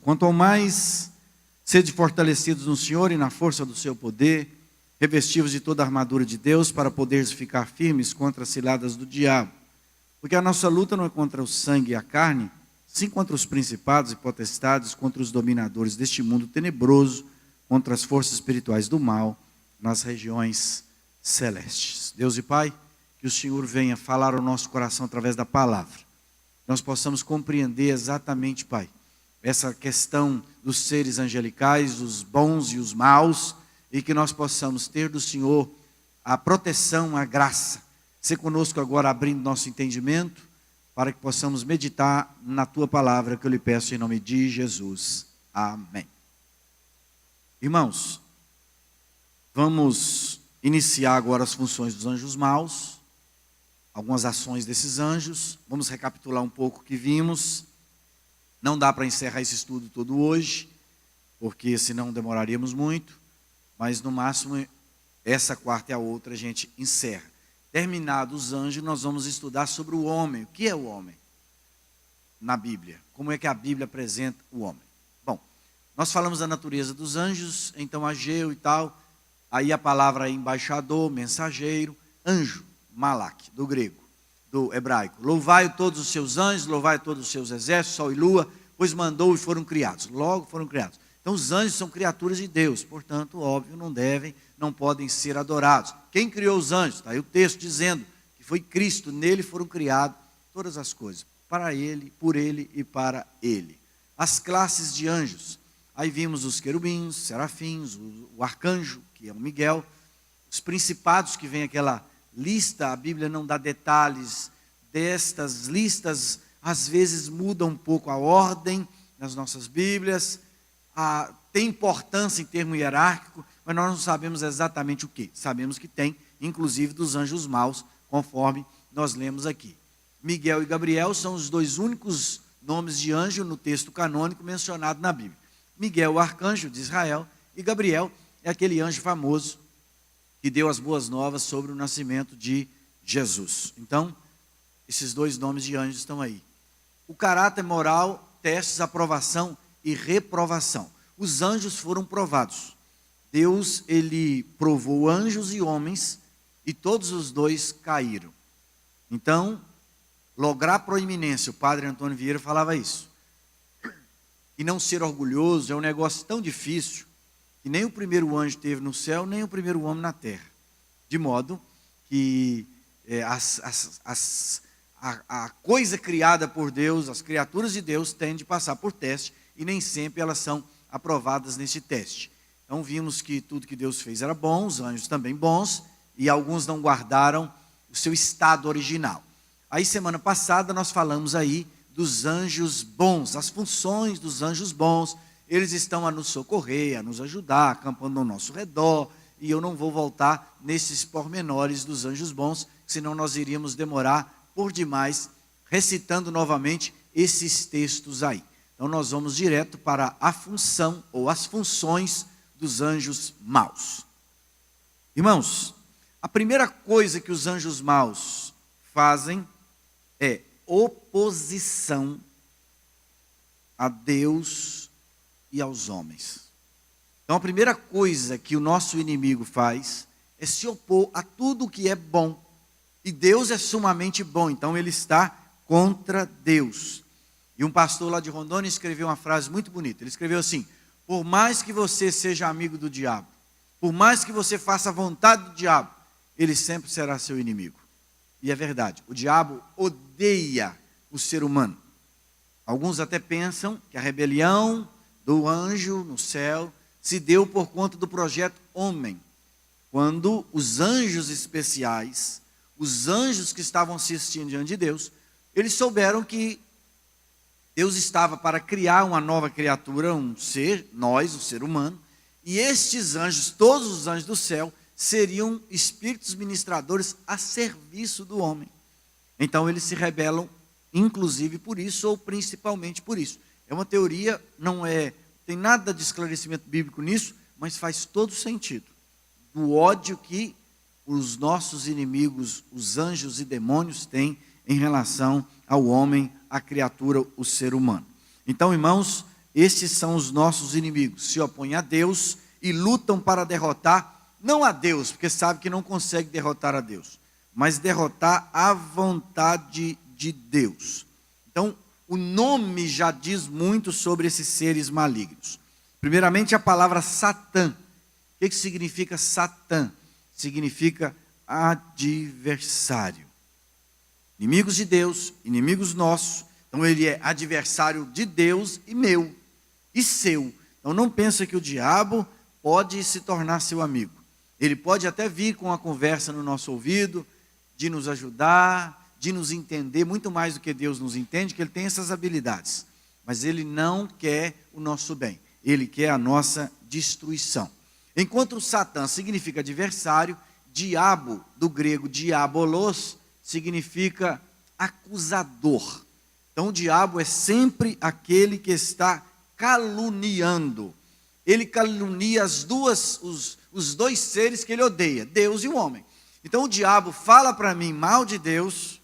Quanto ao mais, sede fortalecidos no Senhor e na força do seu poder, revestivos de toda a armadura de Deus, para poderes ficar firmes contra as ciladas do diabo. Porque a nossa luta não é contra o sangue e a carne, sim contra os principados e potestades, contra os dominadores deste mundo tenebroso, contra as forças espirituais do mal, nas regiões celestes. Deus e Pai, que o Senhor venha falar ao nosso coração através da palavra. Nós possamos compreender exatamente, Pai, essa questão dos seres angelicais, os bons e os maus, e que nós possamos ter do Senhor a proteção, a graça. Ser conosco agora, abrindo nosso entendimento, para que possamos meditar na Tua palavra, que eu lhe peço em nome de Jesus. Amém. Irmãos, vamos iniciar agora as funções dos anjos maus, algumas ações desses anjos. Vamos recapitular um pouco o que vimos. Não dá para encerrar esse estudo todo hoje, porque senão demoraríamos muito, mas no máximo essa quarta e a outra a gente encerra. Terminados os anjos, nós vamos estudar sobre o homem. O que é o homem na Bíblia? Como é que a Bíblia apresenta o homem? Bom, nós falamos da natureza dos anjos, então Ageu e tal, aí a palavra é embaixador, mensageiro, anjo, malak, do grego, do hebraico. Louvai todos os seus anjos, louvai todos os seus exércitos, sol e lua, pois mandou e foram criados. Logo foram criados. Então os anjos são criaturas de Deus, portanto, óbvio, não podem ser adorados. Quem criou os anjos? Está aí o texto dizendo que foi Cristo, nele foram criadas todas as coisas, para ele, por ele e para ele. As classes de anjos, aí vimos os querubins, serafins, o arcanjo, que é o Miguel, os principados, que vem aquela lista, a Bíblia não dá detalhes destas listas, às vezes muda um pouco a ordem nas nossas Bíblias, tem importância em termo hierárquico, mas nós não sabemos exatamente o que. Sabemos que tem, inclusive, dos anjos maus, conforme nós lemos aqui. Miguel e Gabriel são os dois únicos nomes de anjo no texto canônico mencionado na Bíblia. Miguel, o arcanjo de Israel, e Gabriel é aquele anjo famoso que deu as boas novas sobre o nascimento de Jesus. Então, esses dois nomes de anjos estão aí. O caráter moral, testes, aprovação e reprovação. Os anjos foram provados. Deus, ele provou anjos e homens, e todos os dois caíram. Então, lograr proeminência, o padre Antônio Vieira falava isso. E não ser orgulhoso é um negócio tão difícil, que nem o primeiro anjo teve no céu, nem o primeiro homem na terra. De modo que a coisa criada por Deus, as criaturas de Deus, têm de passar por teste, e nem sempre elas são aprovadas nesse teste. Então vimos que tudo que Deus fez era bom, os anjos também bons, e alguns não guardaram o seu estado original. Aí semana passada nós falamos aí dos anjos bons, as funções dos anjos bons. Eles estão a nos socorrer, a nos ajudar, acampando ao nosso redor, e eu não vou voltar nesses pormenores dos anjos bons, senão nós iríamos demorar por demais recitando novamente esses textos aí. Então nós vamos direto para a função ou as funções dos anjos maus. Irmãos, a primeira coisa que os anjos maus fazem é oposição a Deus e aos homens. Então a primeira coisa que o nosso inimigo faz é se opor a tudo o que é bom. E Deus é sumamente bom, então ele está contra Deus. E um pastor lá de Rondônia escreveu uma frase muito bonita. Ele escreveu assim: por mais que você seja amigo do diabo, por mais que você faça a vontade do diabo, ele sempre será seu inimigo. E é verdade, o diabo odeia o ser humano. Alguns até pensam que a rebelião do anjo no céu se deu por conta do projeto homem, quando os anjos especiais, os anjos que estavam assistindo diante de Deus, eles souberam que Deus estava para criar uma nova criatura, um ser, nós, o ser humano, e estes anjos, todos os anjos do céu, seriam espíritos ministradores a serviço do homem. Então eles se rebelam, inclusive por isso, ou principalmente por isso. É uma teoria, tem nada de esclarecimento bíblico nisso, mas faz todo sentido. Do ódio que os nossos inimigos, os anjos e demônios, têm em relação ao homem, a criatura, o ser humano. Então, irmãos, estes são os nossos inimigos, se opõem a Deus e lutam para derrotar, não a Deus, porque sabe que não consegue derrotar a Deus, mas derrotar a vontade de Deus. Então, o nome já diz muito sobre esses seres malignos. Primeiramente, a palavra Satã. O que significa Satã? Significa adversário. Inimigos de Deus, inimigos nossos. Então, ele é adversário de Deus e meu, e seu. Então, não pensa que o diabo pode se tornar seu amigo. Ele pode até vir com uma conversa no nosso ouvido, de nos ajudar, de nos entender, muito mais do que Deus nos entende, que ele tem essas habilidades. Mas ele não quer o nosso bem, ele quer a nossa destruição. Enquanto Satã significa adversário, diabo, do grego diabolos, significa acusador. Então o diabo é sempre aquele que está caluniando. Ele calunia os dois seres que ele odeia, Deus e o homem. Então o diabo fala para mim mal de Deus,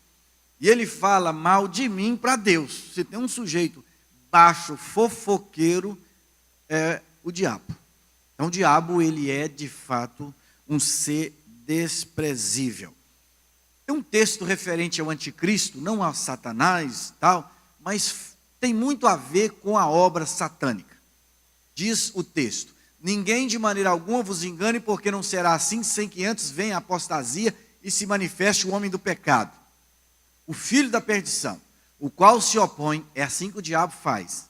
e ele fala mal de mim para Deus. Se tem um sujeito baixo, fofoqueiro, é o diabo. Então o diabo, ele é de fato um ser desprezível. Tem um texto referente ao anticristo, não a Satanás, tal, mas tem muito a ver com a obra satânica. Diz o texto: ninguém de maneira alguma vos engane, porque não será assim, sem que antes venha a apostasia e se manifeste o homem do pecado, o filho da perdição, o qual se opõe. É assim que o diabo faz: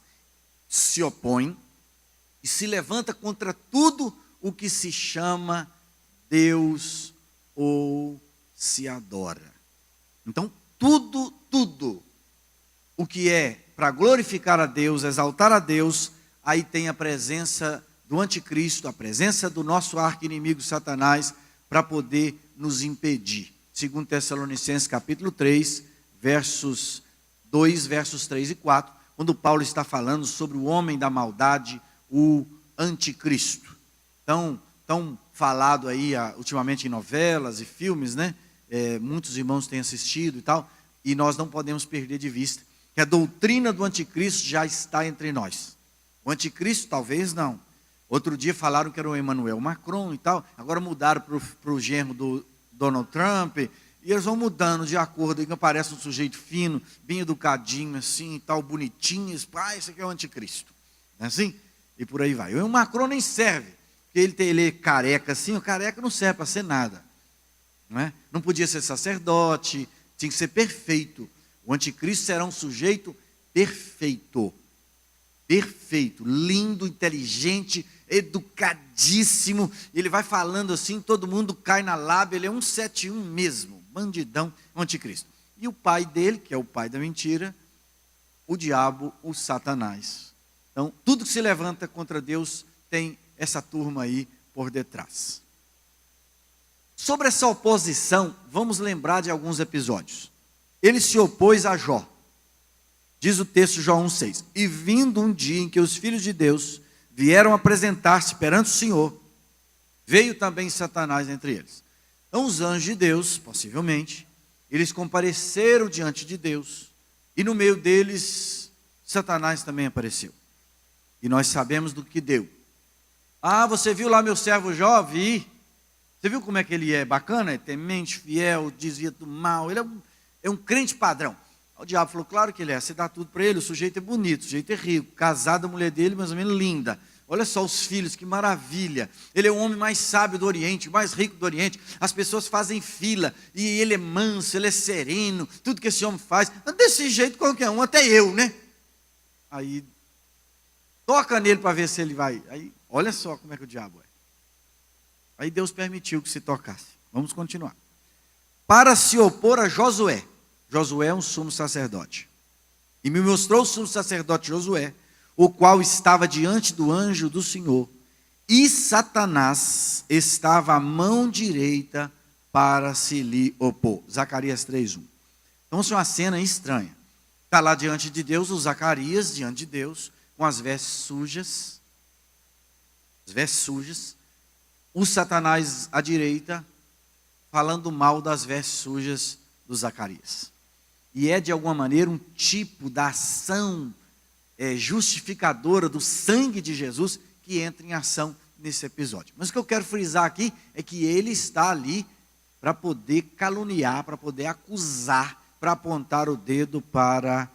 se opõe e se levanta contra tudo o que se chama Deus ou se adora. Então, tudo o que é para glorificar a Deus, exaltar a Deus, aí tem a presença do anticristo, a presença do nosso arqui-inimigo Satanás, para poder nos impedir. Segundo Tessalonicenses capítulo 3, versos 2, versos 3 e 4, quando Paulo está falando sobre o homem da maldade, o anticristo. Tão falado aí ultimamente em novelas e filmes, né? Muitos irmãos têm assistido e tal, e nós não podemos perder de vista que a doutrina do anticristo já está entre nós. O anticristo talvez não. Outro dia falaram que era o Emmanuel Macron e tal, agora mudaram para o genro do Donald Trump, e eles vão mudando de acordo, e aparece um sujeito fino, bem educadinho assim, tal, bonitinho, esse aqui é o anticristo. Não é assim? E por aí vai. O Macron nem serve, porque ele é careca assim, o careca não serve para ser nada. Não podia ser sacerdote, tinha que ser perfeito. O anticristo será um sujeito perfeito, lindo, inteligente, educadíssimo. Ele vai falando assim, todo mundo cai na lábia. Ele é 171 mesmo, bandidão, o anticristo. E o pai dele, que é o pai da mentira, o diabo, o Satanás. Então, tudo que se levanta contra Deus tem essa turma aí por detrás. Sobre essa oposição, vamos lembrar de alguns episódios. Ele se opôs a Jó. Diz o texto Jó 1,6. E vindo um dia em que os filhos de Deus vieram apresentar-se perante o Senhor, veio também Satanás entre eles. Então os anjos de Deus, possivelmente, eles compareceram diante de Deus, e no meio deles, Satanás também apareceu. E nós sabemos do que deu. Ah, você viu lá meu servo Jó? Vi. Você viu como é que ele é bacana? É temente, fiel, desvia do mal. Ele é um crente padrão. O diabo falou, claro que ele é. Você dá tudo para ele, o sujeito é bonito, o sujeito é rico. Casado, a mulher dele mais ou menos linda. Olha só os filhos, que maravilha. Ele é o homem mais sábio do Oriente, o mais rico do Oriente. As pessoas fazem fila, e ele é manso, ele é sereno. Tudo que esse homem faz, desse jeito qualquer um, até eu, né? Aí, toca nele para ver se ele vai. Aí, olha só como é que o diabo é. Aí Deus permitiu que se tocasse. Vamos continuar. Para se opor a Josué. Josué é um sumo sacerdote. E me mostrou o sumo sacerdote Josué, o qual estava diante do anjo do Senhor. E Satanás estava à mão direita para se lhe opor. Zacarias 3:1. Então, isso é uma cena estranha. Está lá diante de Deus, o Zacarias diante de Deus, com as vestes sujas. As vestes sujas. O Satanás à direita, falando mal das vestes sujas do Zacarias. E é de alguma maneira um tipo da ação justificadora do sangue de Jesus que entra em ação nesse episódio. Mas o que eu quero frisar aqui é que ele está ali para poder caluniar, para poder acusar, para apontar o dedo para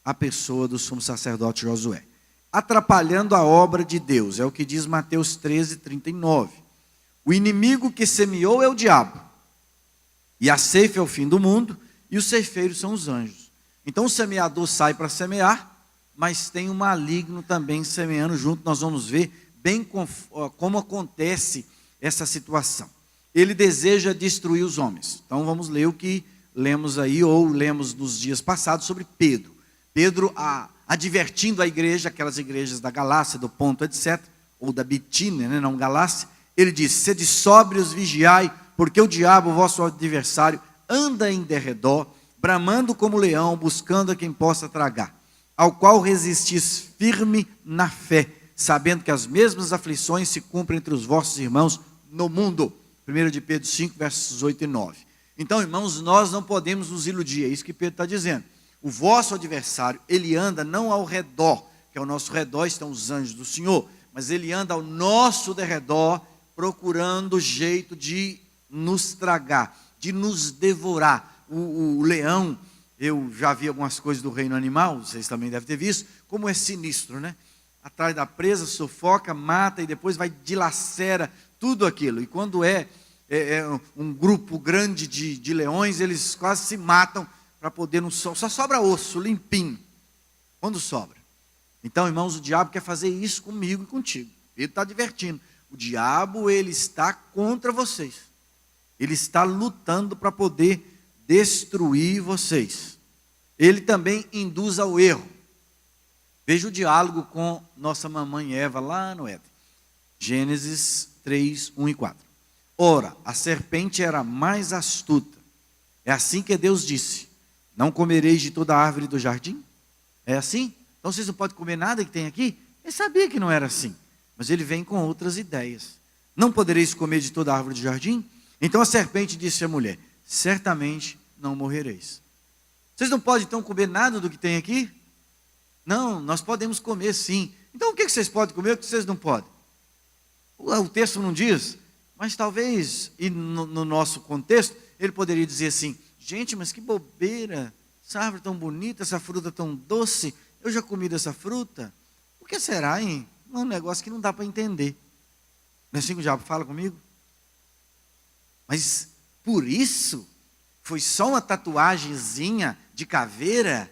a pessoa do sumo sacerdote Josué, atrapalhando a obra de Deus. É o que diz Mateus 13, 39. O inimigo que semeou é o diabo, e a ceifa é o fim do mundo, e os ceifeiros são os anjos. Então o semeador sai para semear, mas tem um maligno também semeando junto. Nós vamos ver bem como acontece essa situação. Ele deseja destruir os homens. Então vamos ler o que lemos aí, ou lemos nos dias passados sobre Pedro. Pedro advertindo a igreja, aquelas igrejas da Galácia, do Ponto, etc., ou da Bitínia, né, não Galácia, ele diz: sede sóbrios, vigiai, porque o diabo, vosso adversário, anda em derredor, bramando como leão, buscando a quem possa tragar, ao qual resistis firme na fé, sabendo que as mesmas aflições se cumprem entre os vossos irmãos no mundo. 1 de Pedro 5, versos 8 e 9. Então, irmãos, nós não podemos nos iludir, é isso que Pedro está dizendo. O vosso adversário, ele anda não ao redor, que ao nosso redor estão os anjos do Senhor, mas ele anda ao nosso derredor, procurando jeito de nos tragar, de nos devorar. O leão, eu já vi algumas coisas do reino animal, vocês também devem ter visto, como é sinistro, né? Atrás da presa, sufoca, mata e depois vai dilacera tudo aquilo. E quando é um grupo grande de leões, eles quase se matam para poder não só sobra osso, limpinho, quando sobra. Então, irmãos, o diabo quer fazer isso comigo e contigo. Ele está advertindo. O diabo, ele está contra vocês. Ele está lutando para poder destruir vocês. Ele também induz ao erro. Veja o diálogo com nossa mamãe Eva lá no Éden. Gênesis 3, 1 e 4. Ora, a serpente era mais astuta. É assim que Deus disse: não comereis de toda a árvore do jardim? É assim? Então vocês não podem comer nada que tem aqui? Ele sabia que não era assim. Mas ele vem com outras ideias. Não podereis comer de toda a árvore do jardim? Então a serpente disse à mulher: certamente não morrereis. Vocês não podem então comer nada do que tem aqui? Não, nós podemos comer sim. Então o que vocês podem comer e o que vocês não podem? O texto não diz, mas talvez, e no nosso contexto, ele poderia dizer assim: gente, mas que bobeira, essa árvore tão bonita, essa fruta tão doce, eu já comi dessa fruta. Por que será, hein? É um negócio que não dá para entender. Não é assim que o diabo fala comigo? Mas por isso, foi só uma tatuagenzinha de caveira,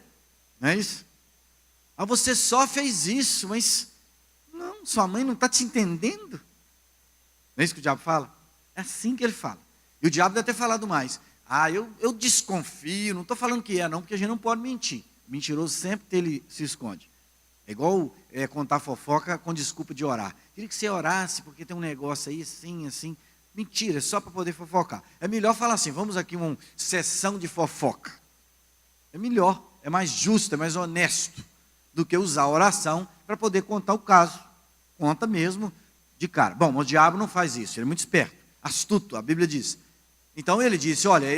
não é isso? Ah, você só fez isso, mas não, sua mãe não está te entendendo. Não é isso que o diabo fala? É assim que ele fala. E o diabo deve ter falado mais. Ah, eu desconfio, não estou falando que não, porque a gente não pode mentir. Mentiroso sempre ele se esconde. É igual contar fofoca com desculpa de orar. Queria que você orasse, porque tem um negócio aí, assim, assim. Mentira, é só para poder fofocar. É melhor falar assim: vamos aqui uma sessão de fofoca. É melhor, é mais justo, é mais honesto do que usar a oração para poder contar o caso. Conta mesmo de cara. Bom, o diabo não faz isso, ele é muito esperto, astuto, a Bíblia diz. Então ele disse: olha,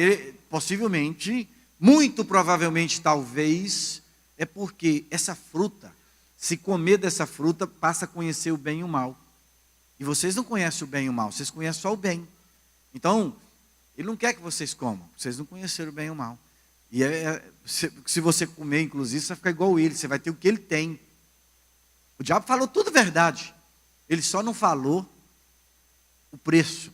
possivelmente, muito provavelmente, talvez, é porque essa fruta, se comer dessa fruta, passa a conhecer o bem e o mal. E vocês não conhecem o bem e o mal, vocês conhecem só o bem. Então, ele não quer que vocês comam, vocês não conheceram o bem e o mal. E se você comer, inclusive, você vai ficar igual ele, você vai ter o que ele tem. O diabo falou tudo verdade, ele só não falou o preço.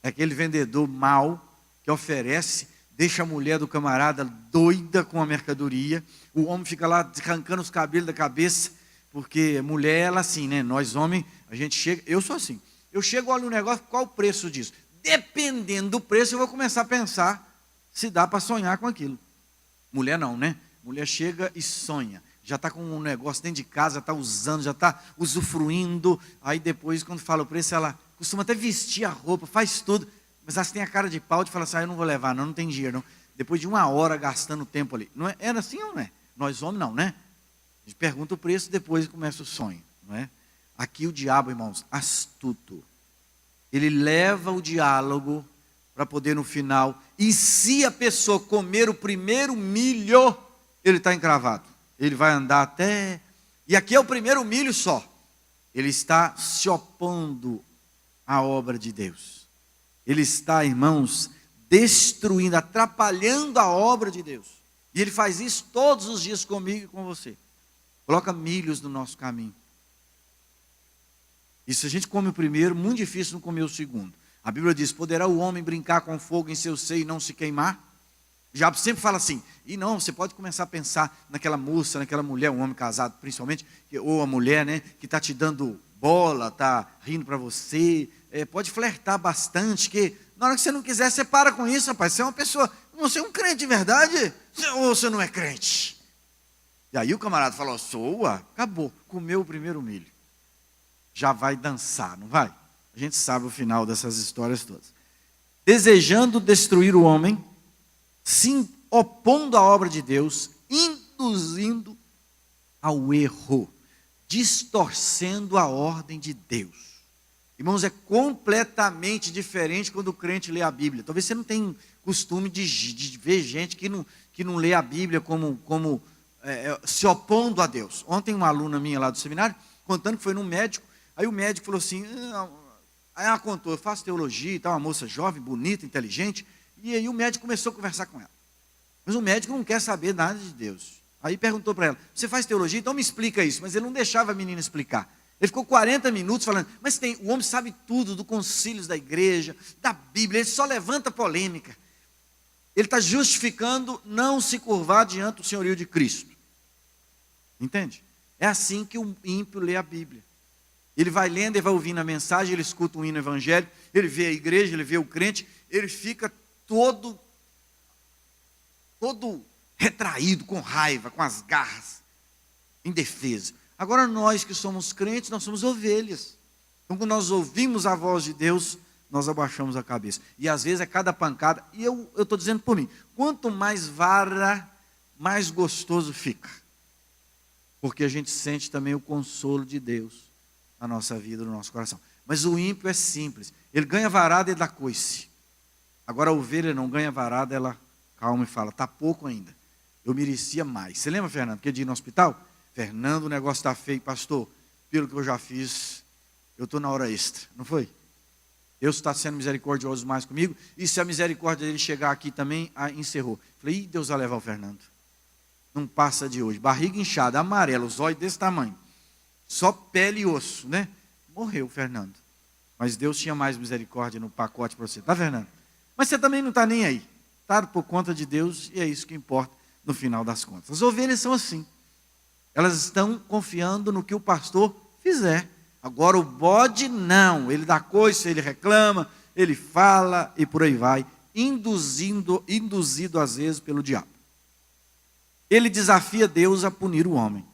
É aquele vendedor mau que oferece, deixa a mulher do camarada doida com a mercadoria, o homem fica lá arrancando os cabelos da cabeça, porque mulher, ela assim, né? Nós homens, a gente chega, eu sou assim, eu chego, olho no negócio, qual o preço disso? Dependendo do preço, eu vou começar a pensar se dá para sonhar com aquilo. Mulher não, né? Mulher chega e sonha, já está com um negócio dentro de casa, já está usando, já está usufruindo, aí depois, quando fala o preço, ela costuma até vestir a roupa, faz tudo, mas ela tem a cara de pau de falar assim: eu não vou levar, não tem dinheiro, não. Depois de uma hora gastando tempo ali. Não é? Era assim ou não é? Nós homens não, né? A gente pergunta o preço, depois começa o sonho, não é? Aqui o diabo, irmãos, astuto. Ele leva o diálogo para poder no final, e se a pessoa comer o primeiro milho, ele está encravado. ele vai andar até... E aqui é o primeiro milho só. Ele está se opondo à obra de Deus. Ele está, irmãos, destruindo, atrapalhando a obra de Deus. E ele faz isso todos os dias comigo e com você. Coloca milhos no nosso caminho. E se a gente come o primeiro, muito difícil não comer o segundo. A Bíblia diz, poderá o homem brincar com fogo em seu seio e não se queimar? O diabo sempre fala assim, e não, você pode começar a pensar naquela moça, naquela mulher, um homem casado principalmente, ou a mulher, né, que está te dando bola, está rindo para você, pode flertar bastante, que na hora que você não quiser, você para com isso, rapaz, você é uma pessoa, você é um crente de verdade, ou você não é crente? E aí o camarada falou, acabou, comeu o primeiro milho. Já vai dançar, não vai? A gente sabe o final dessas histórias todas. Desejando destruir o homem, se opondo à obra de Deus, induzindo ao erro, distorcendo a ordem de Deus. Irmãos, é completamente diferente quando o crente lê a Bíblia. Talvez você não tenha costume de ver gente que não lê a Bíblia como se opondo a Deus. Ontem uma aluna minha lá do seminário, contando que foi num médico, aí o médico falou assim, aí ela contou, eu faço teologia e tal, uma moça jovem, bonita, inteligente, e aí o médico começou a conversar com ela. Mas o médico não quer saber nada de Deus. Aí perguntou para ela, você faz teologia? Então me explica isso. Mas ele não deixava a menina explicar. Ele ficou 40 minutos falando, mas o homem sabe tudo, do concílios da igreja, da Bíblia, ele só levanta polêmica. Ele está justificando não se curvar diante do senhorio de Cristo. Entende? É assim que o ímpio lê a Bíblia. Ele vai lendo, ele vai ouvindo a mensagem, ele escuta um hino evangélico, ele vê a igreja, ele vê o crente, ele fica todo retraído, com raiva, com as garras, indefeso. Agora nós que somos crentes, nós somos ovelhas. Então quando nós ouvimos a voz de Deus, nós abaixamos a cabeça. E às vezes é cada pancada, e eu estou dizendo por mim, quanto mais vara, mais gostoso fica. Porque a gente sente também o consolo de Deus na nossa vida, no nosso coração. Mas o ímpio é simples, ele ganha varada e dá coice. Agora a ovelha não ganha varada, ela calma e fala, está pouco ainda, eu merecia mais. Você lembra, Fernando, que dia ir no hospital? Fernando, o negócio está feio, pastor, pelo que eu já fiz, eu estou na hora extra, não foi? Deus está sendo misericordioso mais comigo, e se a misericórdia dele chegar aqui também, encerrou. Falei, Deus vai levar o Fernando. Não passa de hoje, barriga inchada, amarelo, os olhos desse tamanho, só pele e osso, né? Morreu o Fernando. Mas Deus tinha mais misericórdia no pacote para você, tá, Fernando? Mas você também não está nem aí. Está por conta de Deus e é isso que importa no final das contas. As ovelhas são assim. Elas estão confiando no que o pastor fizer. Agora o bode não. Ele dá coice, ele reclama, ele fala e por aí vai. Induzido às vezes pelo diabo. Ele desafia Deus a punir o homem.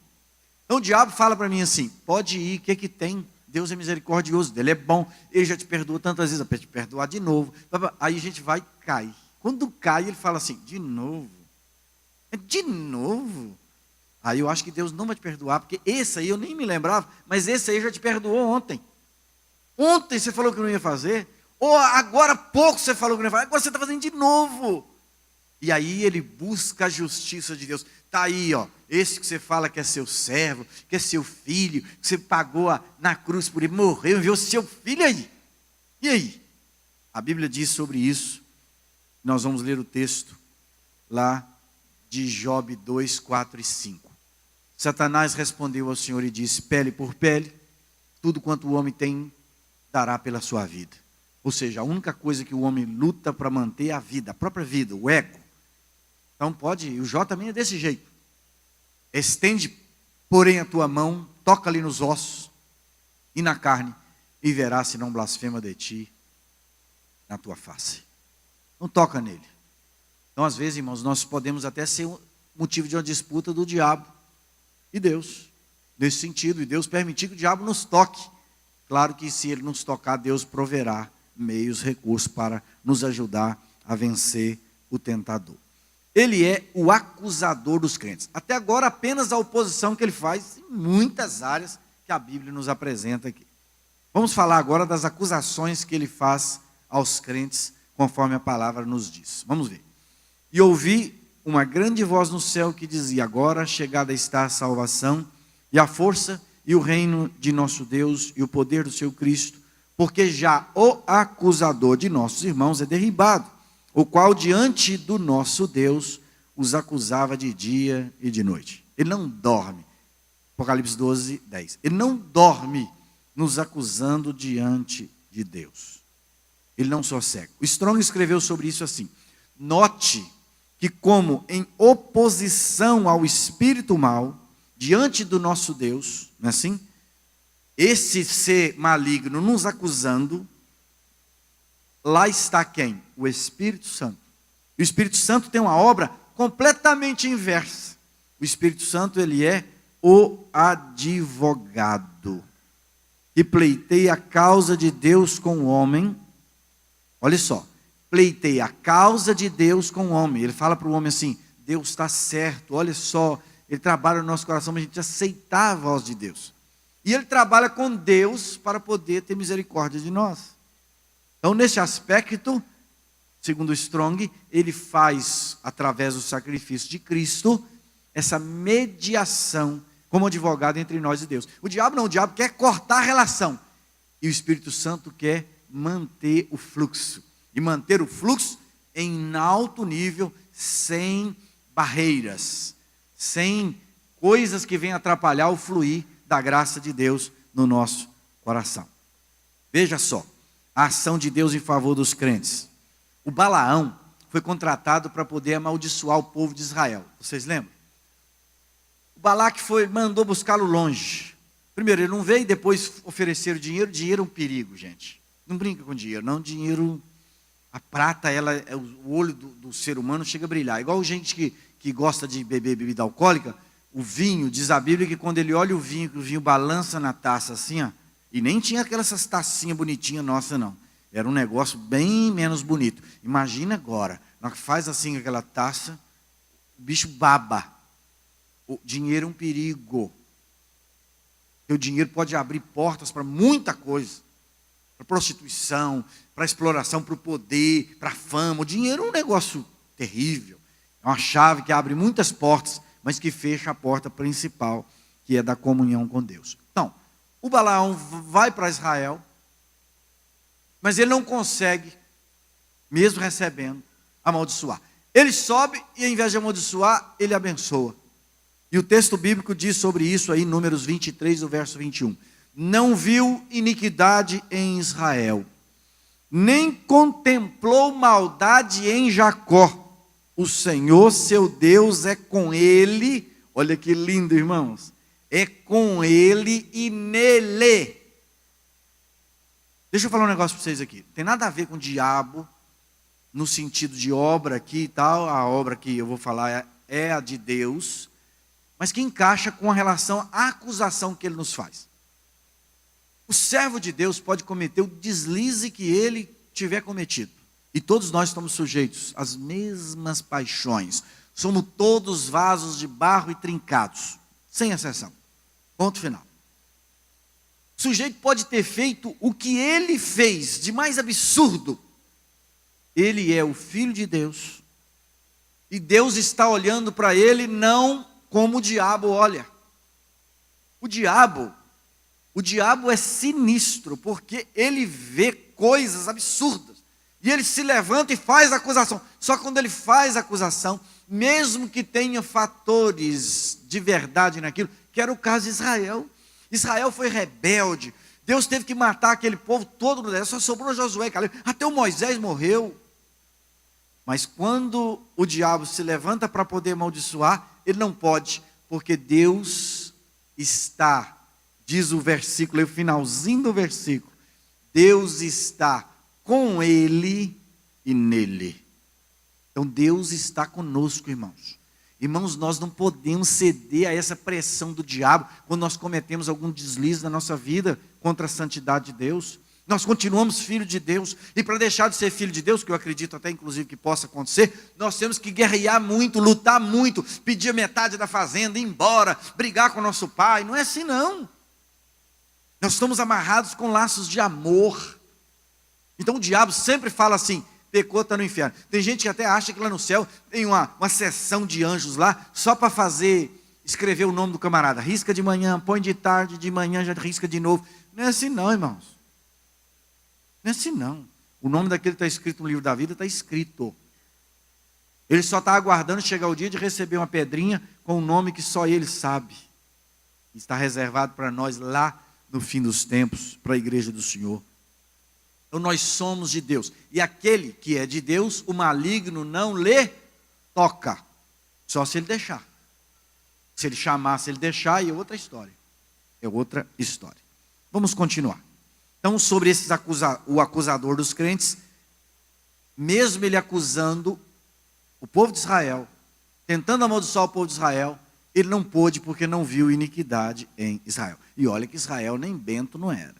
Então o diabo fala para mim assim, pode ir, o que que tem? Deus é misericordioso, Ele é bom, Ele já te perdoou tantas vezes, para te perdoar de novo. Aí a gente vai e cai. Quando cai, ele fala assim, de novo? De novo? Aí eu acho que Deus não vai te perdoar, porque esse aí eu nem me lembrava, mas esse aí já te perdoou ontem. Ontem você falou que não ia fazer, ou agora há pouco você falou que não ia fazer, agora você está fazendo de novo. E aí ele busca a justiça de Deus. Está aí, ó, esse que você fala que é seu servo, que é seu filho, que você pagou na cruz por ele, morreu, enviou seu filho aí. E aí? A Bíblia diz sobre isso. Nós vamos ler o texto lá de Job 2, 4 e 5. Satanás respondeu ao Senhor e disse, pele por pele, tudo quanto o homem tem, dará pela sua vida. Ou seja, a única coisa que o homem luta para manter é a vida, a própria vida, o ego. Então o Jó também é desse jeito. Estende, porém, a tua mão, toca ali nos ossos e na carne, e verás se não blasfema de ti na tua face. Não toca nele. Então, às vezes, irmãos, nós podemos até ser motivo de uma disputa do diabo e Deus. Nesse sentido, e Deus permitir que o diabo nos toque. Claro que se ele nos tocar, Deus proverá meios, recursos para nos ajudar a vencer o tentador. Ele é o acusador dos crentes. Até agora, apenas a oposição que ele faz em muitas áreas que a Bíblia nos apresenta aqui. Vamos falar agora das acusações que ele faz aos crentes, conforme a palavra nos diz. Vamos ver. E ouvi uma grande voz no céu que dizia: agora chegada está a salvação e a força e o reino de nosso Deus e o poder do seu Cristo, porque já o acusador de nossos irmãos é derribado, o qual diante do nosso Deus os acusava de dia e de noite. Ele não dorme. Apocalipse 12, 10. Ele não dorme nos acusando diante de Deus. Ele não sossega. O Strong escreveu sobre isso assim: note que, como em oposição ao espírito mau, diante do nosso Deus, não é assim? Esse ser maligno nos acusando, lá está quem? O Espírito Santo. E o Espírito Santo tem uma obra completamente inversa. O Espírito Santo, ele é o advogado que pleiteia a causa de Deus com o homem. Olha só, pleiteia a causa de Deus com o homem. Ele fala para o homem assim: Deus está certo, olha só, ele trabalha no nosso coração, mas a gente aceitar a voz de Deus. E ele trabalha com Deus para poder ter misericórdia de nós. Então, nesse aspecto, segundo Strong, ele faz, através do sacrifício de Cristo, essa mediação como advogado entre nós e Deus. O diabo não, o diabo quer cortar a relação. E o Espírito Santo quer manter o fluxo. E manter o fluxo em alto nível, sem barreiras, sem coisas que venham atrapalhar o fluir da graça de Deus no nosso coração. Veja só, a ação de Deus em favor dos crentes. O Balaão foi contratado para poder amaldiçoar o povo de Israel. Vocês lembram? O Balaque mandou buscá-lo longe. Primeiro, ele não veio, depois ofereceram dinheiro. Dinheiro é um perigo, gente. Não brinca com dinheiro, não. Dinheiro, a prata, o olho do ser humano chega a brilhar. Igual gente que gosta de beber bebida alcoólica, o vinho, diz a Bíblia que quando ele olha o vinho, que o vinho balança na taça assim, ó, e nem tinha aquelas tacinhas bonitinhas nossa, não. Era um negócio bem menos bonito. Imagina agora, na hora que faz assim com aquela taça, o bicho baba. O dinheiro é um perigo. O dinheiro pode abrir portas para muita coisa. Para prostituição, para exploração, para o poder, para a fama. O dinheiro é um negócio terrível. É uma chave que abre muitas portas, mas que fecha a porta principal, que é da comunhão com Deus. Então, o Balaão vai para Israel, mas ele não consegue, mesmo recebendo, amaldiçoar. Ele sobe e, ao invés de amaldiçoar, ele abençoa. E o texto bíblico diz sobre isso aí, Números 23, o verso 21. Não viu iniquidade em Israel, nem contemplou maldade em Jacó. O Senhor, seu Deus, é com ele. Olha que lindo, irmãos. É com ele e nele. Deixa eu falar um negócio para vocês aqui. Não tem nada a ver com o diabo, no sentido de obra aqui e tal. A obra que eu vou falar é a de Deus, mas que encaixa com a relação à acusação que ele nos faz. O servo de Deus pode cometer o deslize que ele tiver cometido. E todos nós estamos sujeitos às mesmas paixões. Somos todos vasos de barro e trincados, sem exceção. Ponto final. O sujeito pode ter feito o que ele fez de mais absurdo. Ele é o Filho de Deus. E Deus está olhando para ele não como o diabo olha. O diabo é sinistro, porque ele vê coisas absurdas. E ele se levanta e faz a acusação. Só que quando ele faz a acusação, mesmo que tenha fatores de verdade naquilo, que era o caso de Israel. Israel foi rebelde. Deus teve que matar aquele povo todo no deserto. Só sobrou Josué e Caleb. Até o Moisés morreu. Mas quando o diabo se levanta para poder amaldiçoar, ele não pode, porque Deus está, diz o versículo, o finalzinho do versículo, Deus está com ele e nele. Então Deus está conosco, irmãos. Irmãos, nós não podemos ceder a essa pressão do diabo quando nós cometemos algum deslize na nossa vida contra a santidade de Deus. Nós continuamos filhos de Deus, e para deixar de ser filho de Deus, que eu acredito até inclusive que possa acontecer, nós temos que guerrear muito, lutar muito, pedir metade da fazenda, ir embora, brigar com o nosso pai. Não é assim não. Nós estamos amarrados com laços de amor. Então o diabo sempre fala assim: pecou, está no inferno. Tem gente que até acha que lá no céu tem uma seção de anjos lá, só para escrever o nome do camarada. Risca de manhã, põe de tarde, de manhã já risca de novo. Não é assim não, irmãos. Não é assim não. O nome daquele que está escrito no livro da vida está escrito. Ele só está aguardando chegar o dia de receber uma pedrinha com um nome que só ele sabe. Está reservado para nós lá no fim dos tempos, para a igreja do Senhor. Então nós somos de Deus. E aquele que é de Deus, o maligno não lhe toca. Só se ele deixar. Se ele chamar, se ele deixar, é outra história. É outra história. Vamos continuar. Então, sobre o acusador dos crentes, mesmo ele acusando o povo de Israel, tentando amaldiçoar o povo de Israel, ele não pôde porque não viu iniquidade em Israel. E olha que Israel nem bento não era.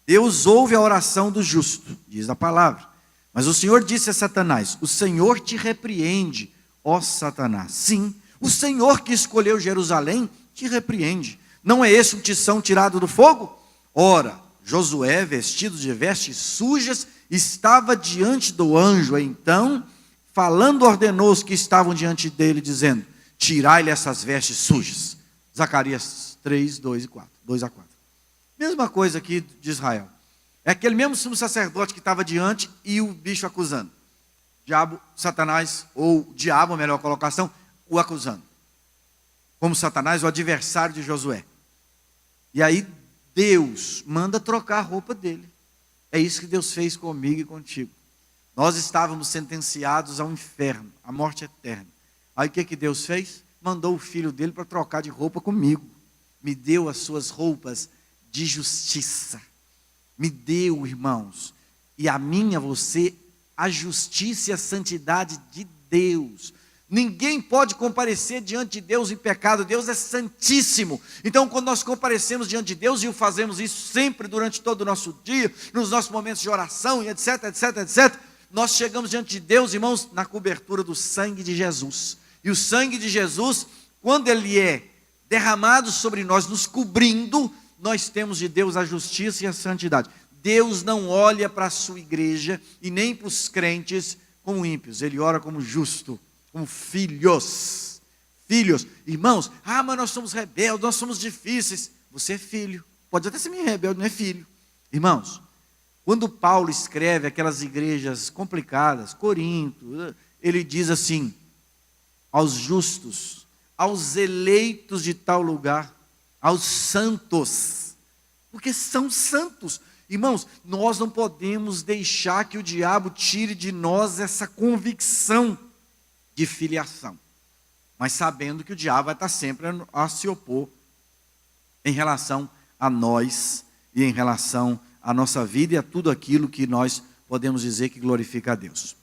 Deus ouve a oração do justo, diz a palavra. Mas o Senhor disse a Satanás: o Senhor te repreende, ó Satanás. Sim, o Senhor que escolheu Jerusalém te repreende. Não é esse um tição tirado do fogo? Ora, Josué, vestido de vestes sujas, estava diante do anjo. Então, falando, ordenou os que estavam diante dele, dizendo: tirai-lhe essas vestes sujas. Zacarias 3, 2 e 4, 2 a 4. Mesma coisa aqui de Israel. É aquele mesmo sumo sacerdote que estava diante e o bicho acusando. Diabo, Satanás, ou diabo, a melhor colocação, o acusando. Como Satanás, o adversário de Josué. E aí Deus manda trocar a roupa dele. É isso que Deus fez comigo e contigo. Nós estávamos sentenciados ao inferno, à morte eterna. Aí o que Deus fez? Mandou o filho dele para trocar de roupa comigo. Me deu as suas roupas de justiça. Me deu, irmãos, e a mim, a você, a justiça e a santidade de Deus. Ninguém pode comparecer diante de Deus em pecado. Deus é santíssimo. Então, quando nós comparecemos diante de Deus, e o fazemos isso sempre durante todo o nosso dia, nos nossos momentos de oração, e etc, etc, etc, nós chegamos diante de Deus, irmãos, na cobertura do sangue de Jesus. E o sangue de Jesus, quando ele é derramado sobre nós, nos cobrindo, nós temos de Deus a justiça e a santidade. Deus não olha para a sua igreja e nem para os crentes como ímpios. Ele ora como justo, como filhos. Filhos. Irmãos, mas nós somos rebeldes, nós somos difíceis. Você é filho. Pode até ser meio rebelde, não é filho. Irmãos, quando Paulo escreve aquelas igrejas complicadas, Corinto, ele diz assim: aos justos, aos eleitos de tal lugar, aos santos, porque são santos. Irmãos, nós não podemos deixar que o diabo tire de nós essa convicção de filiação, mas sabendo que o diabo vai estar sempre a se opor em relação a nós e em relação à nossa vida e a tudo aquilo que nós podemos dizer que glorifica a Deus.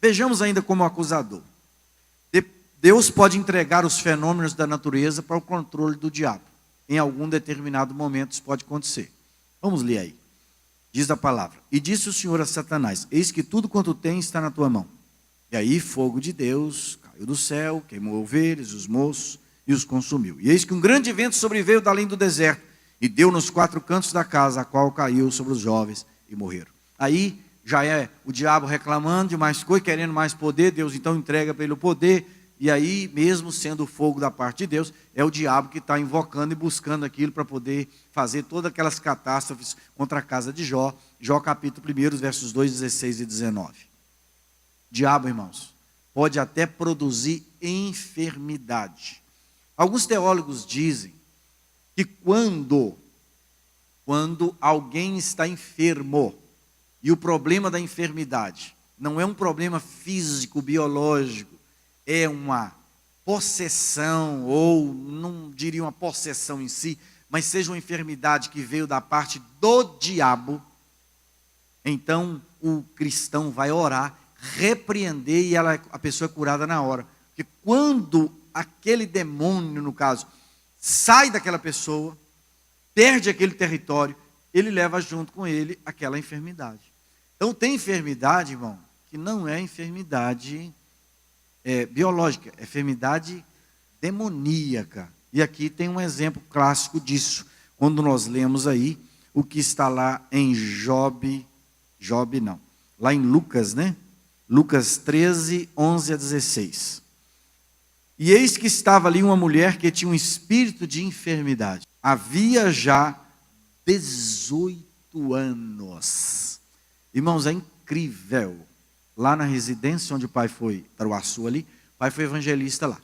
Vejamos ainda como acusador. Deus pode entregar os fenômenos da natureza para o controle do diabo. Em algum determinado momento isso pode acontecer. Vamos ler aí. Diz a palavra: e disse o Senhor a Satanás: eis que tudo quanto tens está na tua mão. E aí fogo de Deus caiu do céu, queimou ovelhas, os moços e os consumiu. E eis que um grande vento sobreveio da além do deserto e deu nos 4 cantos da casa, a qual caiu sobre os jovens e morreram. Aí já é o diabo reclamando de mais coisa, querendo mais poder. Deus então entrega para ele o poder. E aí, mesmo sendo o fogo da parte de Deus, é o diabo que está invocando e buscando aquilo para poder fazer todas aquelas catástrofes contra a casa de Jó. Jó capítulo 1, versos 2, 16 e 19. Diabo, irmãos, pode até produzir enfermidade. Alguns teólogos dizem que quando alguém está enfermo, e o problema da enfermidade não é um problema físico, biológico, é uma possessão, ou não diria uma possessão em si, mas seja uma enfermidade que veio da parte do diabo, então o cristão vai orar, repreender e a pessoa é curada na hora. Porque quando aquele demônio, no caso, sai daquela pessoa, perde aquele território, ele leva junto com ele aquela enfermidade. Então tem enfermidade, irmão, que não é enfermidade biológica, é enfermidade demoníaca. E aqui tem um exemplo clássico disso, quando nós lemos aí o que está lá em lá em Lucas, né? Lucas 13, 11 a 16. E eis que estava ali uma mulher que tinha um espírito de enfermidade. Havia já 18 anos. Irmãos, é incrível. Lá na residência onde o pai foi, Taruaçu ali, o pai foi evangelista lá.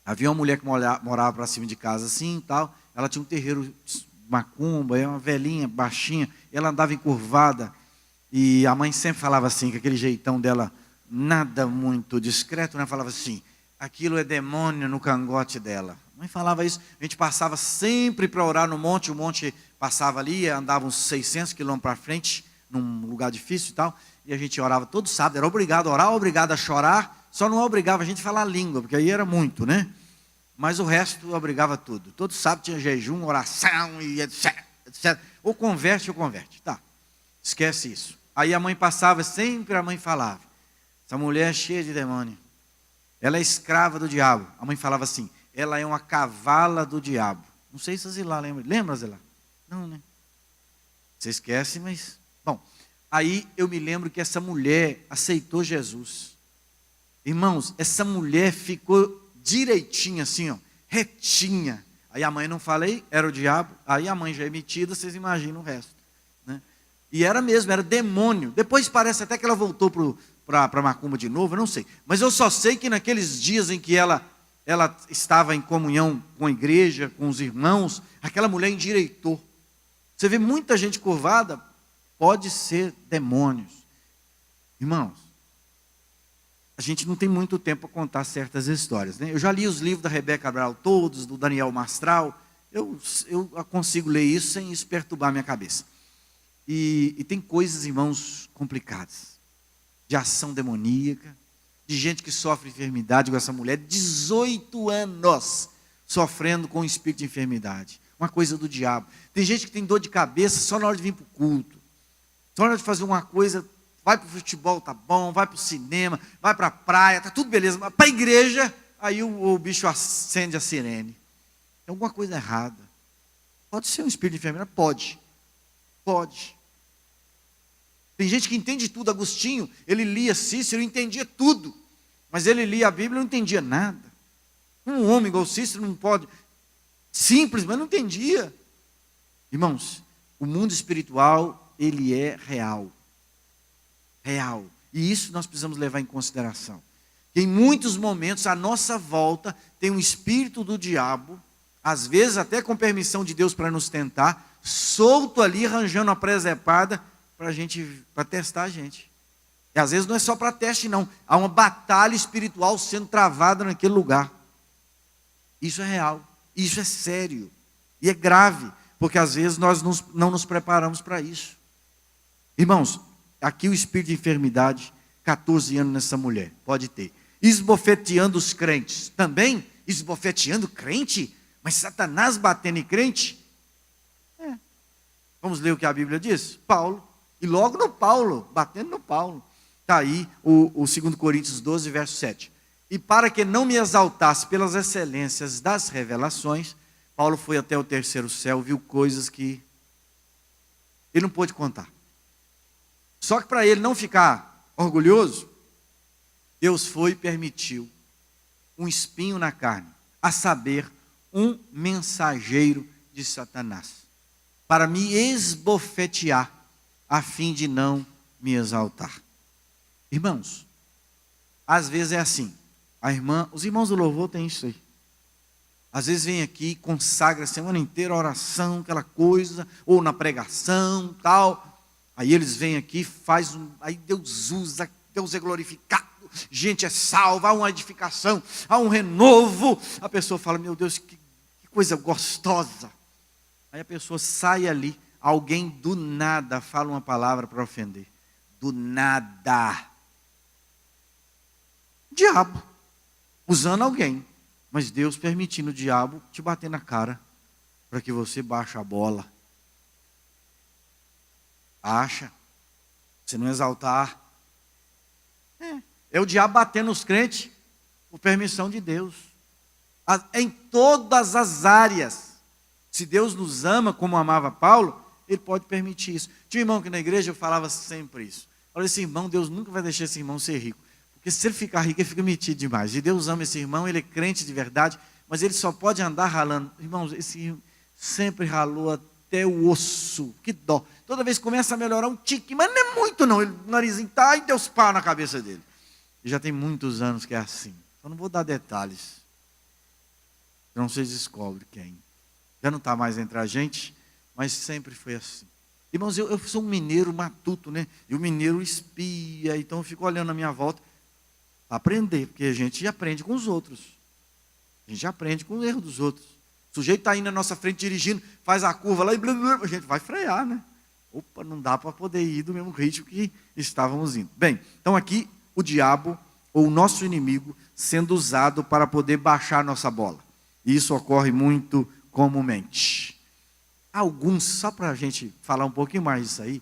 Havia uma mulher que morava para cima de casa assim e tal. Ela tinha um terreiro macumba, uma velhinha, baixinha. Ela andava encurvada. E a mãe sempre falava assim, com aquele jeitão dela, nada muito discreto, né? Falava assim, aquilo é demônio no cangote dela. A mãe falava isso. A gente passava sempre para orar no monte. O monte passava ali, andava uns 600 quilômetros para frente, num lugar difícil e tal. E a gente orava todo sábado. Era obrigado a orar, obrigado a chorar. Só não obrigava a gente a falar a língua, porque aí era muito, né? Mas o resto obrigava tudo. Todo sábado tinha jejum, oração e etc, etc. Ou converte, tá. Esquece isso. Aí a mãe passava, sempre a mãe falava. Essa mulher é cheia de demônio. Ela é escrava do diabo. A mãe falava assim, ela é uma cavala do diabo. Não sei se a Zilá lembra. Lembra, Zilá? Não, né? Você esquece, mas... Bom, aí eu me lembro que essa mulher aceitou Jesus. Irmãos, essa mulher ficou direitinha assim, ó, retinha. Aí a mãe não falei, era o diabo. Aí a mãe já é metida, vocês imaginam o resto, né? E era mesmo, era demônio. Depois parece até que ela voltou para macumba de novo, eu não sei. Mas eu só sei que naqueles dias em que ela estava em comunhão com a igreja, com os irmãos, aquela mulher endireitou. Você vê muita gente curvada, pode ser demônios. Irmãos, a gente não tem muito tempo para contar certas histórias, né? Eu já li os livros da Rebeca Cabral todos, do Daniel Mastral. Eu consigo ler isso sem isso perturbar a minha cabeça. E tem coisas, irmãos, complicadas. De ação demoníaca, de gente que sofre enfermidade com essa mulher, 18 anos sofrendo com o espírito de enfermidade. Uma coisa do diabo. Tem gente que tem dor de cabeça só na hora de vir para o culto. Só na hora de fazer uma coisa... Vai para o futebol, tá bom, vai para o cinema, vai para a praia, tá tudo beleza. Mas para a igreja, aí o bicho acende a sirene. Tem alguma coisa errada. Pode ser um espírito de enfermidade? Pode. Pode. Tem gente que entende tudo. Agostinho, ele lia Cícero, entendia tudo. Mas ele lia a Bíblia e não entendia nada. Um homem igual Cícero não pode. Simples, mas não entendia. Irmãos, o mundo espiritual, ele é real. Real. E isso nós precisamos levar em consideração. Que em muitos momentos, à nossa volta, tem um espírito do diabo, às vezes até com permissão de Deus para nos tentar, solto ali, arranjando a presepada para testar a gente. E às vezes não é só para teste, não. Há uma batalha espiritual sendo travada naquele lugar. Isso é real. Isso é sério. E é grave, porque às vezes nós não nos preparamos para isso. Irmãos, aqui o espírito de enfermidade, 14 anos nessa mulher, pode ter. Esbofeteando os crentes. Também esbofeteando crente? Mas Satanás batendo em crente? Vamos ler o que a Bíblia diz? Paulo. E logo no Paulo, batendo no Paulo. Está aí o 2 Coríntios 12, verso 7. E para que não me exaltasse pelas excelências das revelações, Paulo foi até o terceiro céu, viu coisas que ele não pôde contar. Só que para ele não ficar orgulhoso, Deus foi e permitiu um espinho na carne, a saber, um mensageiro de Satanás, para me esbofetear, a fim de não me exaltar. Irmãos, às vezes é assim, os irmãos do louvor têm isso aí. Às vezes vem aqui, consagra a semana inteira a oração, aquela coisa, ou na pregação, tal. Aí eles vêm aqui, aí Deus usa, Deus é glorificado, gente é salva, há uma edificação, há um renovo. A pessoa fala, meu Deus, que coisa gostosa. Aí a pessoa sai ali, alguém do nada fala uma palavra para ofender. Do nada. Diabo, usando alguém, mas Deus permitindo o diabo te bater na cara, para que você baixe a bola. Acha, se não exaltar. É o diabo batendo nos crentes, por permissão de Deus. Em todas as áreas. Se Deus nos ama como amava Paulo, Ele pode permitir isso. Tinha um irmão que na igreja eu falava sempre isso. Olha, esse irmão, Deus nunca vai deixar esse irmão ser rico. Porque se ele ficar rico, ele fica metido demais. E Deus ama esse irmão, ele é crente de verdade, mas ele só pode andar ralando. Irmãos, esse irmão sempre ralou até o osso. Que dó. Toda vez que começa a melhorar um tique, mas não é muito não. O narizinho tá e Deus pá na cabeça dele. E já tem muitos anos que é assim. Eu não vou dar detalhes. Não vocês descobrem quem. Já não está mais entre a gente, mas sempre foi assim. Irmãos, eu sou um mineiro matuto, né? E o mineiro espia, então eu fico olhando a minha volta para aprender, porque a gente aprende com os outros. A gente aprende com o erro dos outros. O sujeito está indo na nossa frente dirigindo, faz a curva lá e blá, blá, a gente vai frear, né? Opa, não dá para poder ir do mesmo ritmo que estávamos indo. Bem, então aqui o diabo, ou o nosso inimigo, sendo usado para poder baixar a nossa bola. E isso ocorre muito comumente. Alguns, só para a gente falar um pouquinho mais disso aí,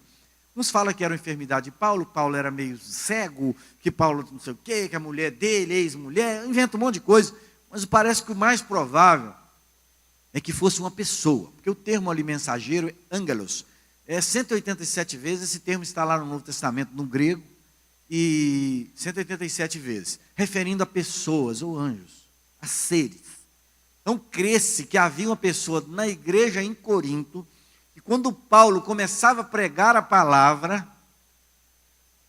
uns falam que era uma enfermidade de Paulo, Paulo era meio cego, que Paulo não sei o quê, que a mulher dele, ex-mulher, inventa um monte de coisa, mas parece que o mais provável é que fosse uma pessoa, porque o termo ali mensageiro, angelos, 187 vezes, esse termo está lá no Novo Testamento, no grego, e 187 vezes, referindo a pessoas ou anjos, a seres. Então, crê-se que havia uma pessoa na igreja em Corinto, e quando Paulo começava a pregar a palavra,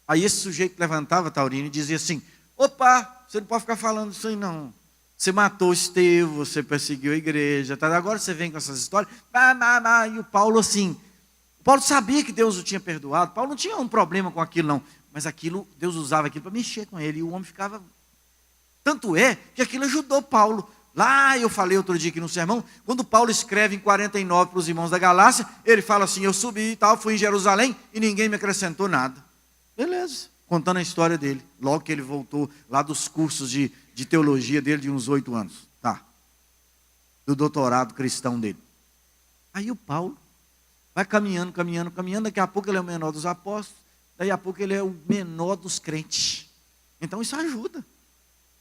aí esse sujeito levantava, Taurino, e dizia assim, opa, você não pode ficar falando isso aí não. Você matou Estevão, você perseguiu a igreja, tá? Agora você vem com essas histórias, e o Paulo assim, o Paulo sabia que Deus o tinha perdoado, Paulo não tinha um problema com aquilo não, mas aquilo, Deus usava aquilo para mexer com ele, e o homem ficava, tanto é que aquilo ajudou Paulo. Lá eu falei outro dia aqui no sermão, quando Paulo escreve em 49 para os irmãos da Galácia, ele fala assim, eu subi e tal, fui em Jerusalém e ninguém me acrescentou nada. Beleza, contando a história dele, logo que ele voltou lá dos cursos de teologia dele de uns 8 anos, tá? Do doutorado cristão dele. Aí o Paulo vai caminhando, daqui a pouco ele é o menor dos apóstolos, daí a pouco ele é o menor dos crentes. Então isso ajuda.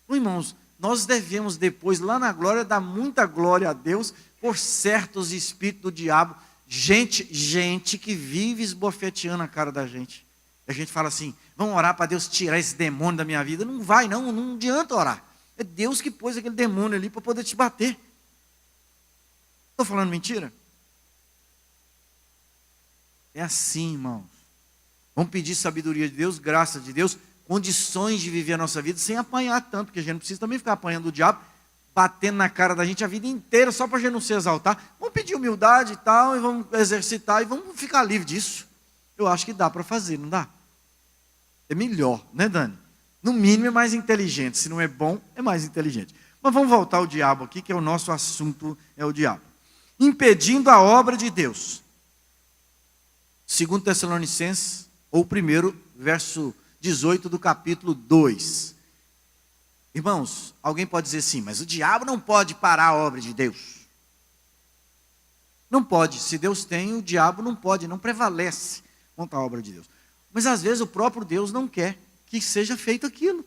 Então, irmãos, nós devemos depois, lá na glória, dar muita glória a Deus por certos espíritos do diabo. Gente que vive esbofeteando a cara da gente. A gente fala assim, vamos orar para Deus tirar esse demônio da minha vida. Não vai, não adianta orar. É Deus que pôs aquele demônio ali para poder te bater. Estou falando mentira? É assim, irmãos. Vamos pedir sabedoria de Deus, graça de Deus, condições de viver a nossa vida sem apanhar tanto, porque a gente não precisa também ficar apanhando o diabo, batendo na cara da gente a vida inteira, só para a gente não se exaltar. Vamos pedir humildade e tal, e vamos exercitar, e vamos ficar livre disso. Eu acho que dá para fazer, não dá? É melhor, né, Dani? No mínimo é mais inteligente, se não é bom, é mais inteligente. Mas vamos voltar ao diabo aqui, que é o nosso assunto, é o diabo. Impedindo a obra de Deus. 2 Tessalonicenses, ou 1º, verso 18 do capítulo 2. Irmãos, alguém pode dizer assim, mas o diabo não pode parar a obra de Deus. Não pode, se Deus tem, o diabo não pode, não prevalece contra a obra de Deus. Mas às vezes o próprio Deus não quer que seja feito aquilo.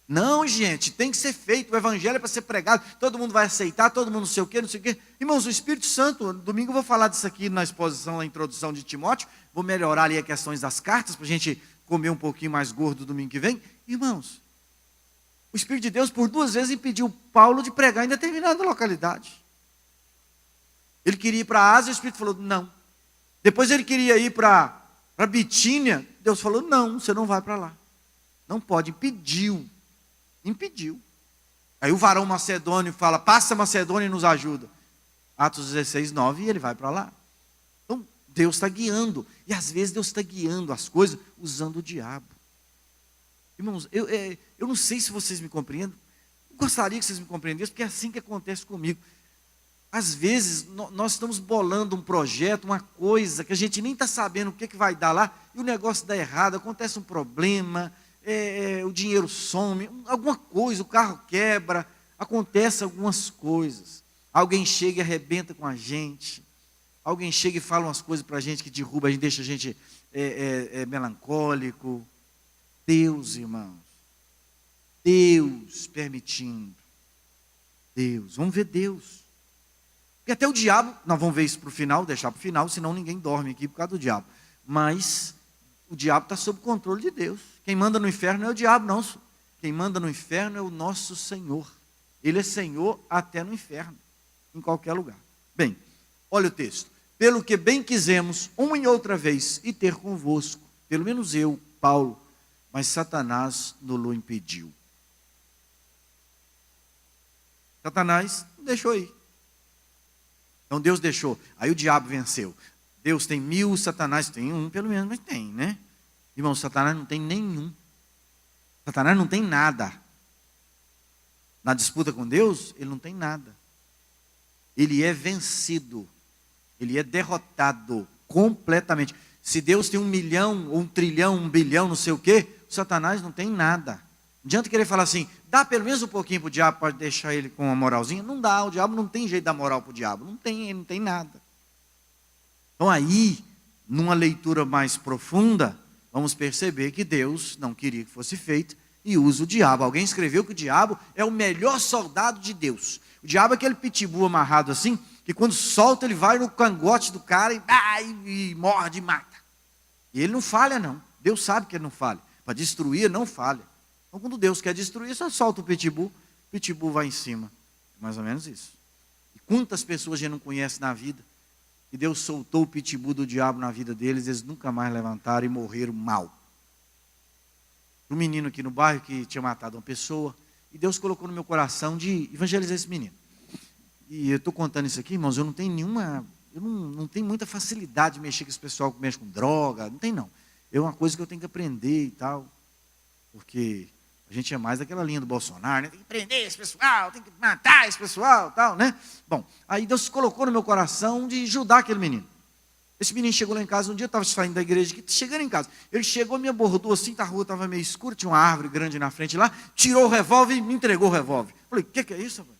Não, gente, tem que ser feito, o evangelho é para ser pregado, todo mundo vai aceitar, todo mundo não sei o quê. Irmãos, o Espírito Santo, domingo eu vou falar disso aqui na exposição, na introdução de Timóteo, vou melhorar ali as questões das cartas, para a gente comer um pouquinho mais gordo domingo que vem. Irmãos, o Espírito de Deus por 2 vezes impediu Paulo de pregar em determinada localidade. Ele queria ir para a Ásia, o Espírito falou, não. Depois ele queria ir para Bitínia, Deus falou, não, você não vai para lá. Não pode, impediu. Aí o varão macedônio fala, passa a Macedônia e nos ajuda. Atos 16, 9, e ele vai para lá. Então, Deus está guiando. E às vezes Deus está guiando as coisas usando o diabo. Irmãos, eu não sei se vocês me compreendem. Eu gostaria que vocês me compreendessem, porque é assim que acontece comigo. Às vezes, nós estamos bolando um projeto, uma coisa, que a gente nem está sabendo o que vai dar lá, e o negócio dá errado, acontece um problema, o dinheiro some, alguma coisa, o carro quebra, acontece algumas coisas. Alguém chega e arrebenta com a gente, alguém chega e fala umas coisas para a gente que derruba, a gente deixa a gente melancólico. Deus, irmãos, Deus permitindo, Deus, vamos ver Deus. E até o diabo, nós vamos ver isso para o final, deixar para o final, senão ninguém dorme aqui por causa do diabo. Mas O diabo está sob controle de Deus. Quem manda no inferno não é o diabo, não. Quem manda no inferno é o nosso Senhor. Ele é Senhor até no inferno, em qualquer lugar. Bem, olha o texto. Pelo que bem quisemos, uma e outra vez, e ter convosco, pelo menos eu, Paulo, mas Satanás nos impediu. Satanás não deixou ir. Então Deus deixou. Aí o diabo venceu. Deus tem 1000, Satanás tem um, pelo menos, mas tem, né? Irmão, Satanás não tem nenhum. Satanás não tem nada. Na disputa com Deus, ele não tem nada. Ele é vencido. Ele é derrotado completamente. Se Deus tem 1 milhão, 1 trilhão, 1 bilhão, não sei o quê, o Satanás não tem nada. Não adianta querer falar assim, dá pelo menos um pouquinho para o diabo para deixar ele com uma moralzinha. Não dá, o diabo não tem jeito de dar moral para o diabo. Não tem, ele não tem nada. Então aí, numa leitura mais profunda, vamos perceber que Deus não queria que fosse feito e usa o diabo. Alguém escreveu que o diabo é o melhor soldado de Deus. O diabo é aquele pitbull amarrado assim, que quando solta ele vai no cangote do cara e morde e mata. E ele não falha não. Deus sabe que ele não falha. Para destruir, não falha. Então quando Deus quer destruir, só solta o pitbull vai em cima. É mais ou menos isso. E quantas pessoas a gente não conhece na vida, que Deus soltou o pitbull do diabo na vida deles, eles nunca mais levantaram e morreram mal. Um menino aqui no bairro que tinha matado uma pessoa, e Deus colocou no meu coração de evangelizar esse menino. E eu estou contando isso aqui, irmãos, eu não tenho não tenho muita facilidade de mexer com esse pessoal que mexe com droga, não tem não. É uma coisa que eu tenho que aprender e tal, porque a gente é mais daquela linha do Bolsonaro, né? Tem que prender esse pessoal, tem que matar esse pessoal, tal, né? Bom, aí Deus colocou no meu coração de ajudar aquele menino. Esse menino chegou lá em casa, um dia eu estava saindo da igreja, chegando em casa, ele chegou, me abordou assim, a rua estava meio escura, tinha uma árvore grande na frente lá, tirou o revólver e me entregou o revólver. Falei, o que é isso, rapaz?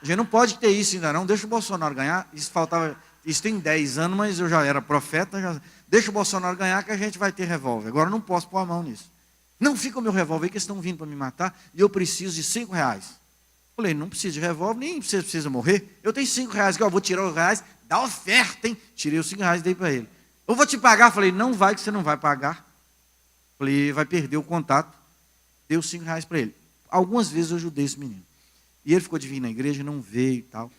A gente não pode ter isso ainda não, deixa o Bolsonaro ganhar, isso tem 10 anos, mas eu já era profeta, deixa o Bolsonaro ganhar que a gente vai ter revólver, agora eu não posso pôr a mão nisso. Não fica o meu revólver aí que eles estão vindo para me matar e eu preciso de R$5. Falei, não precisa de revólver, nem você precisa morrer, eu tenho R$5, que eu vou tirar os reais, dá oferta, hein? Tirei os R$5 e dei para ele. Eu vou te pagar, falei, não vai que você não vai pagar. Falei, vai perder o contato, dei os R$5 para ele. Algumas vezes eu ajudei esse menino. E ele ficou de vir na igreja, não veio e tal.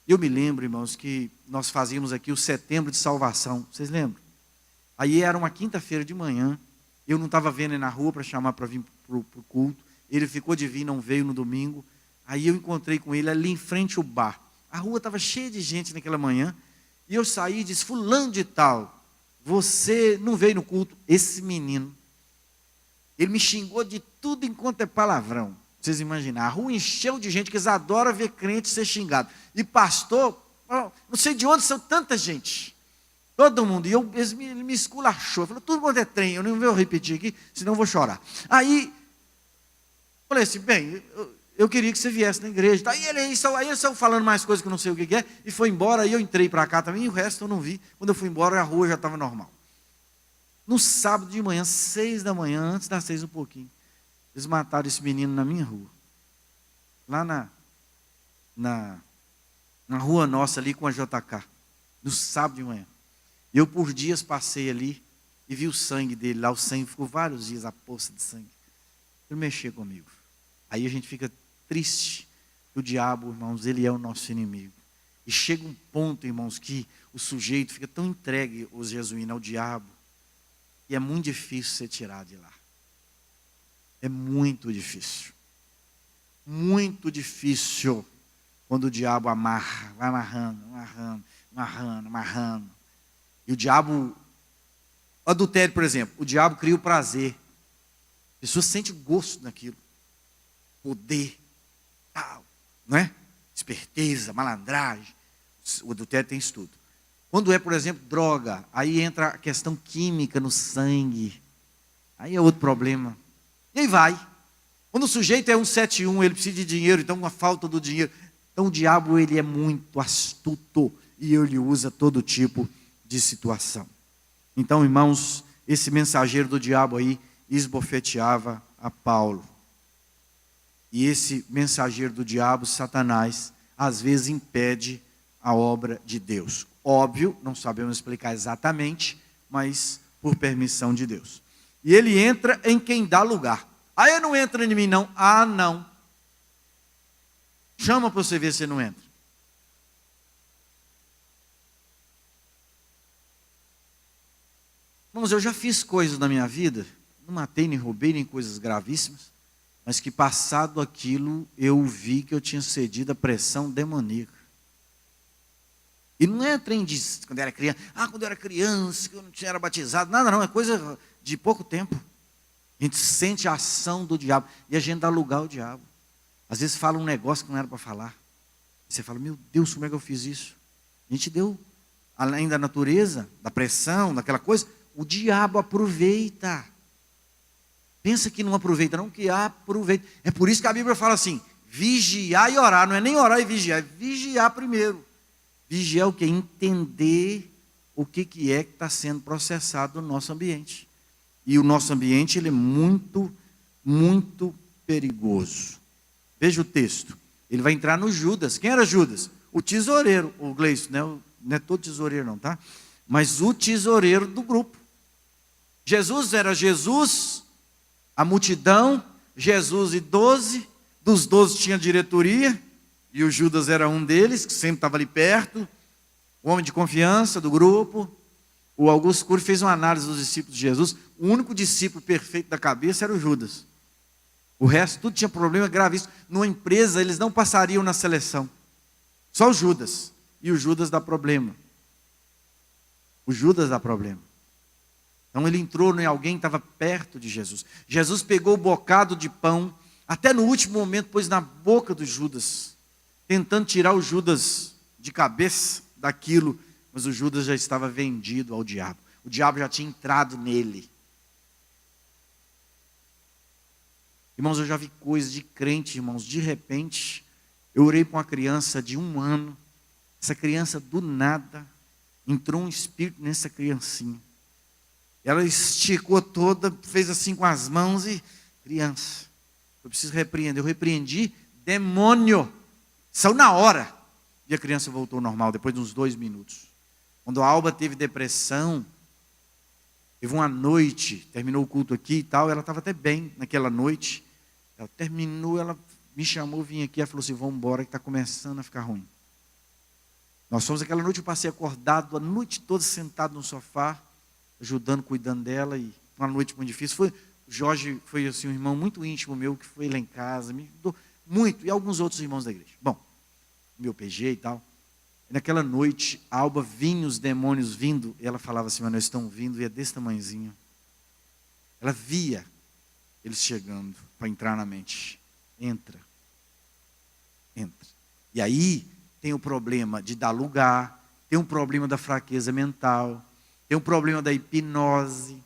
Eu me lembro, irmãos, que nós fazíamos aqui o Setembro de Salvação. Vocês lembram? Aí era uma quinta-feira de manhã. Eu não estava vendo ele na rua para chamar para vir para o culto. Ele ficou de vir, não veio no domingo. Aí eu encontrei com ele ali em frente ao bar. A rua estava cheia de gente naquela manhã. E eu saí e disse, fulano de tal, você não veio no culto? Esse menino, ele me xingou de tudo enquanto é palavrão. Vocês imaginam, a rua encheu de gente que eles adoram ver crente ser xingado. E pastor, não sei de onde são tanta gente. Todo mundo. E ele me esculachou. Falou, tudo quanto é trem, eu não vou repetir aqui, senão eu vou chorar. Aí, falei assim, bem, eu queria que você viesse na igreja. Aí ele saiu falando mais coisas que eu não sei o que é, e foi embora, aí eu entrei para cá também, e o resto eu não vi. Quando eu fui embora, a rua já estava normal. No sábado de manhã, 6 da manhã, antes das 6 um pouquinho, eles mataram esse menino na minha rua. Lá na rua nossa ali com a JK. No sábado de manhã. Eu por dias passei ali e vi o sangue dele lá. O sangue ficou vários dias, a poça de sangue. Ele mexeu comigo. Aí a gente fica triste. O diabo, irmãos, ele é o nosso inimigo. E chega um ponto, irmãos, que o sujeito fica tão entregue, os jesuínos, ao diabo. E é muito difícil ser tirado de lá. É muito difícil. Muito difícil quando o diabo amarra, vai amarrando. E o diabo, adultério, por exemplo, o diabo cria o prazer. A pessoa sente o gosto daquilo. Poder, tal, não é? Esperteza, malandragem. O adultério tem isso tudo. Quando é, por exemplo, droga, aí entra a questão química no sangue. Aí é outro problema. E aí vai. Quando o sujeito é 171, ele precisa de dinheiro, então uma falta do dinheiro. Então o diabo, ele é muito astuto e ele usa todo tipo de situação. Então, irmãos, esse mensageiro do diabo aí esbofeteava a Paulo. E esse mensageiro do diabo, Satanás, às vezes impede a obra de Deus. Óbvio, não sabemos explicar exatamente, mas por permissão de Deus. E ele entra em quem dá lugar. Aí não entra em mim não. Ah, não. Chama para você ver se não entra. Irmãos, eu já fiz coisas na minha vida, não matei, nem roubei, nem coisas gravíssimas, mas que passado aquilo, eu vi que eu tinha cedido à pressão demoníaca. E não é trem de quando eu era criança, quando eu era criança, que eu não era batizado, nada não, é coisa de pouco tempo. A gente sente a ação do diabo, e a gente dá lugar ao diabo. Às vezes fala um negócio que não era para falar. Você fala, meu Deus, como é que eu fiz isso? A gente deu, além da natureza, da pressão, daquela coisa, o diabo aproveita. Pensa que não aproveita, não, que aproveita. É por isso que a Bíblia fala assim, vigiar e orar. Não é nem orar e vigiar, é vigiar primeiro. Vigiar o quê? Entender o que é que está sendo processado no nosso ambiente. E o nosso ambiente, ele é muito, muito perigoso. Veja o texto. Ele vai entrar no Judas. Quem era Judas? O tesoureiro. O Gleison, não é todo tesoureiro não, tá? Mas o tesoureiro do grupo. Jesus era Jesus, a multidão, Jesus e 12. Dos 12 tinha diretoria. E o Judas era um deles, que sempre estava ali perto. O homem de confiança do grupo. O Augusto Cury fez uma análise dos discípulos de Jesus. O único discípulo perfeito da cabeça era o Judas. O resto, tudo tinha problema gravíssimo. Numa empresa, eles não passariam na seleção. Só o Judas. E o Judas dá problema. O Judas dá problema. Então ele entrou em alguém que estava perto de Jesus. Jesus pegou o bocado de pão, até no último momento pôs na boca do Judas, tentando tirar o Judas de cabeça daquilo, mas o Judas já estava vendido ao diabo. O diabo já tinha entrado nele. Irmãos, eu já vi coisas de crente, irmãos, de repente, eu orei para uma criança de 1 ano, essa criança do nada, entrou um espírito nessa criancinha. Ela esticou toda, fez assim com as mãos e, criança, eu preciso repreender. Eu repreendi, demônio, saiu na hora. E a criança voltou ao normal, depois de uns 2 minutos. Quando a Alba teve depressão, teve uma noite, terminou o culto aqui e tal, ela estava até bem naquela noite. Ela terminou, ela me chamou, vim aqui, ela falou assim, vamos embora que está começando a ficar ruim. Nós fomos aquela noite, eu passei acordado a noite toda sentado no sofá, ajudando, cuidando dela, e uma noite muito difícil. O Jorge foi assim, um irmão muito íntimo meu, que foi lá em casa, me ajudou muito, e alguns outros irmãos da igreja. Bom, meu PG e tal. E naquela noite, a Alba vinha os demônios vindo, e ela falava assim, mas nós estamos vindo, e é desse tamanhozinho. Ela via eles chegando para entrar na mente. Entra. E aí tem o problema de dar lugar, tem um problema da fraqueza mental, tem um problema da hipnose,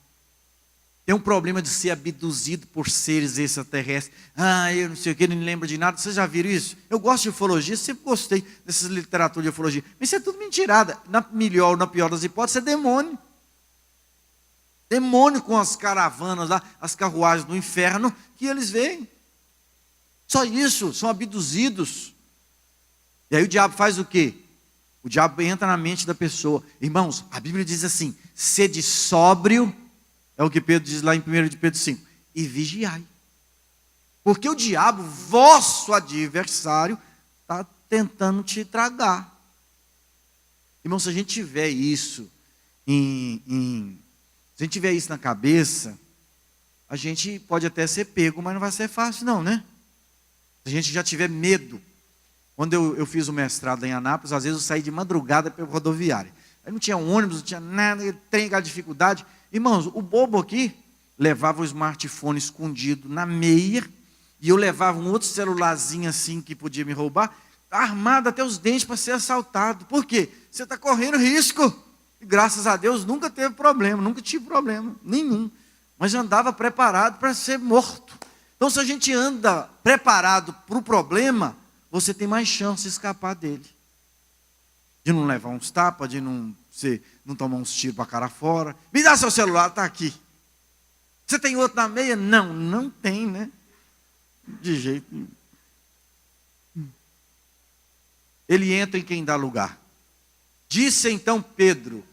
tem um problema de ser abduzido por seres extraterrestres. Eu não sei o que, não lembro de nada. Vocês já viram isso? Eu gosto de ufologia, sempre gostei dessas literaturas de ufologia. Mas isso é tudo mentirada. Na melhor ou na pior das hipóteses, é demônio. Demônio com as caravanas lá, as carruagens do inferno, que eles veem. Só isso, são abduzidos. E aí o diabo faz o quê? O diabo entra na mente da pessoa. Irmãos, a Bíblia diz assim, sede sóbrio, é o que Pedro diz lá em 1 de Pedro 5, e vigiai. Porque o diabo, vosso adversário, está tentando te tragar. Irmão, se a gente tiver isso se a gente tiver isso na cabeça, a gente pode até ser pego, mas não vai ser fácil não, né? Se a gente já tiver medo. Quando eu fiz o mestrado em Anápolis, às vezes eu saí de madrugada pela rodoviária. Aí não tinha ônibus, não tinha nada, tem aquela dificuldade. Irmãos, o bobo aqui levava o smartphone escondido na meia, e eu levava um outro celularzinho assim que podia me roubar, armado até os dentes para ser assaltado. Por quê? Você está correndo risco. E graças a Deus nunca teve problema, nunca tive problema nenhum. Mas andava preparado para ser morto. Então se a gente anda preparado para o problema, você tem mais chance de escapar dele. De não levar uns tapas, de não tomar uns tiros para a cara fora. Me dá seu celular, está aqui. Você tem outro na meia? Não, não tem, né? De jeito nenhum. Ele entra em quem dá lugar. Disse então Pedro,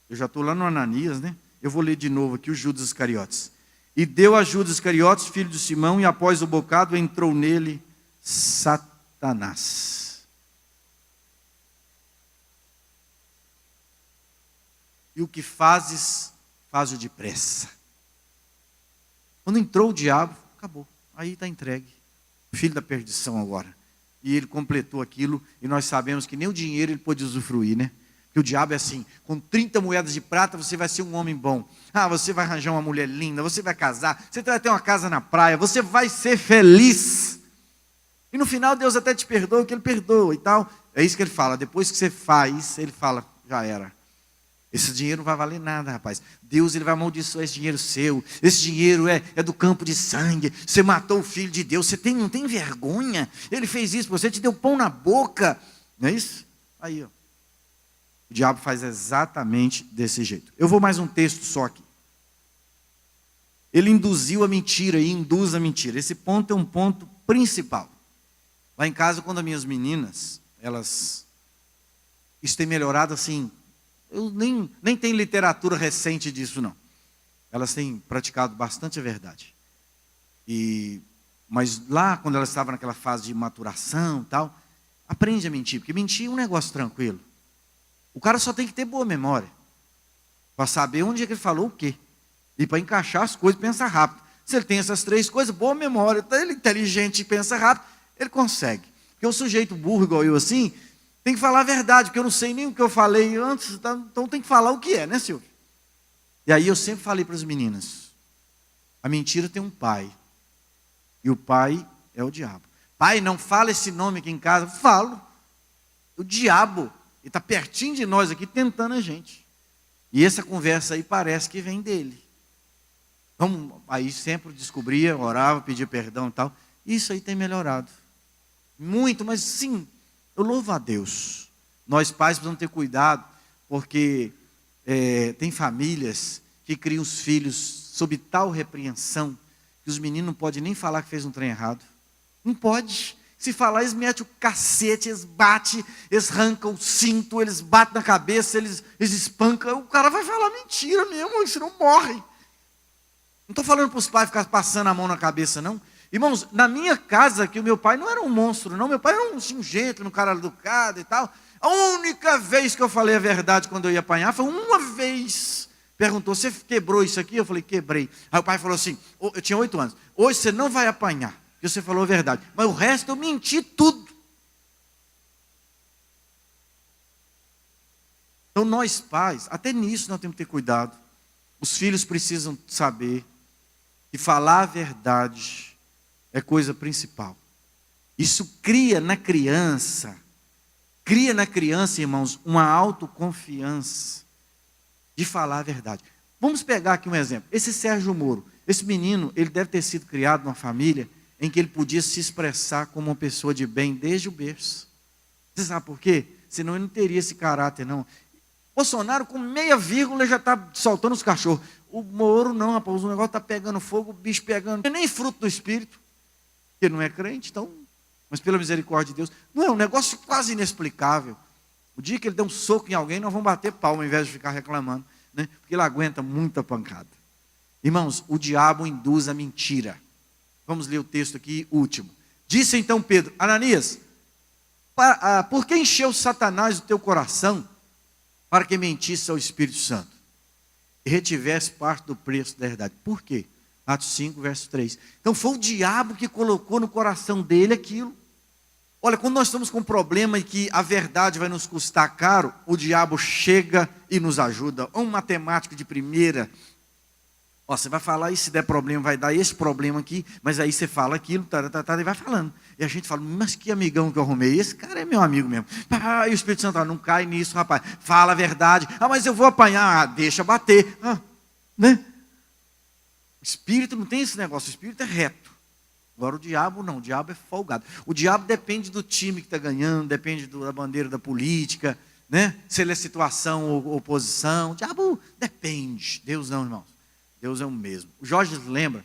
eu já estou lá no Ananias, né? Eu vou ler de novo aqui o Judas Iscariotes. E deu a Judas Iscariotes, filho de Simão, e após o bocado entrou nele Satanás. E o que fazes, faz-o depressa. Quando entrou o diabo, acabou. Aí está entregue. Filho da perdição agora. E ele completou aquilo, e nós sabemos que nem o dinheiro ele pôde usufruir, né? Que o diabo é assim, com 30 moedas de prata você vai ser um homem bom. Você vai arranjar uma mulher linda, você vai casar, você vai ter uma casa na praia, você vai ser feliz. E no final Deus até te perdoa, que Ele perdoa e tal. É isso que Ele fala, depois que você faz, Ele fala, já era. Esse dinheiro não vai valer nada, rapaz. Deus ele vai amaldiçoar esse dinheiro seu. Esse dinheiro é do campo de sangue. Você matou o Filho de Deus, não tem vergonha? Ele fez isso, você te deu pão na boca. Não é isso? Aí, ó. O diabo faz exatamente desse jeito. Eu vou mais um texto só aqui. Ele induziu a mentira e induz a mentira. Esse ponto é um ponto principal. Lá em casa, quando as minhas meninas, isso tem melhorado assim, eu nem tenho literatura recente disso não. Elas têm praticado bastante a verdade. Mas lá, quando elas estavam naquela fase de maturação e tal, aprende a mentir, porque mentir é um negócio tranquilo. O cara só tem que ter boa memória, para saber onde é que ele falou o quê. E para encaixar as coisas, pensa rápido. Se ele tem essas 3 coisas, boa memória, ele é inteligente e pensa rápido, ele consegue. Porque o sujeito burro igual eu assim, tem que falar a verdade, porque eu não sei nem o que eu falei antes, então tem que falar o que é, né, Silvio? E aí eu sempre falei para as meninas, a mentira tem um pai, e o pai é o diabo. Pai, não fala esse nome aqui em casa. Falo. O diabo, ele está pertinho de nós aqui, tentando a gente. E essa conversa aí parece que vem dele. Então, aí sempre descobria, orava, pedia perdão e tal. Isso aí tem melhorado. Muito, mas sim, eu louvo a Deus. Nós pais precisamos ter cuidado, porque tem famílias que criam os filhos sob tal repreensão, que os meninos não podem nem falar que fez um trem errado. Não pode. Se falar, eles metem o cacete, eles batem, eles arrancam o cinto, eles batem na cabeça, eles espancam. O cara vai falar mentira mesmo, senão morre. Não estou falando para os pais ficar passando a mão na cabeça, não. Irmãos, na minha casa, que o meu pai não era um monstro, não. Meu pai era um jeito, um cara educado e tal. A única vez que eu falei a verdade quando eu ia apanhar, foi uma vez. Perguntou, você quebrou isso aqui? Eu falei, quebrei. Aí o pai falou assim, eu tinha 8 anos. Hoje você não vai apanhar, porque você falou a verdade. Mas o resto eu menti tudo. Então nós pais, até nisso nós temos que ter cuidado. Os filhos precisam saber que falar a verdade é coisa principal. Isso cria na criança, irmãos, uma autoconfiança de falar a verdade. Vamos pegar aqui um exemplo. Esse Sérgio Moro, esse menino, ele deve ter sido criado numa família em que ele podia se expressar como uma pessoa de bem desde o berço. Você sabe por quê? Senão ele não teria esse caráter, não. Bolsonaro, com meia vírgula, já está soltando os cachorros. O Moro não, rapaz, o negócio está pegando fogo, o bicho pegando. Nem fruto do Espírito, porque não é crente, então, mas pela misericórdia de Deus. Não é um negócio quase inexplicável. O dia que ele der um soco em alguém, nós vamos bater palma, ao invés de ficar reclamando, né? Porque ele aguenta muita pancada. Irmãos, o diabo induz a mentira. Vamos ler o texto aqui, último. Disse então Pedro, Ananias, por que encheu Satanás o teu coração para que mentisse ao Espírito Santo e retivesse parte do preço da verdade? Por quê? Atos 5, verso 3. Então foi o diabo que colocou no coração dele aquilo. Olha, quando nós estamos com um problema e que a verdade vai nos custar caro, o diabo chega e nos ajuda. Um matemático de primeira. Ó, você vai falar e se der problema, vai dar esse problema aqui, mas aí você fala aquilo, e vai falando. E a gente fala, mas que amigão que eu arrumei, esse cara é meu amigo mesmo. E o Espírito Santo fala, não cai nisso, rapaz, fala a verdade. Mas eu vou apanhar, deixa bater. Né? O Espírito não tem esse negócio, o Espírito é reto. Agora o diabo não, o diabo é folgado. O diabo depende do time que está ganhando, depende da bandeira da política, né? Se ele é situação ou oposição. O diabo depende, Deus não, irmãos. Deus é o mesmo. O Jorge lembra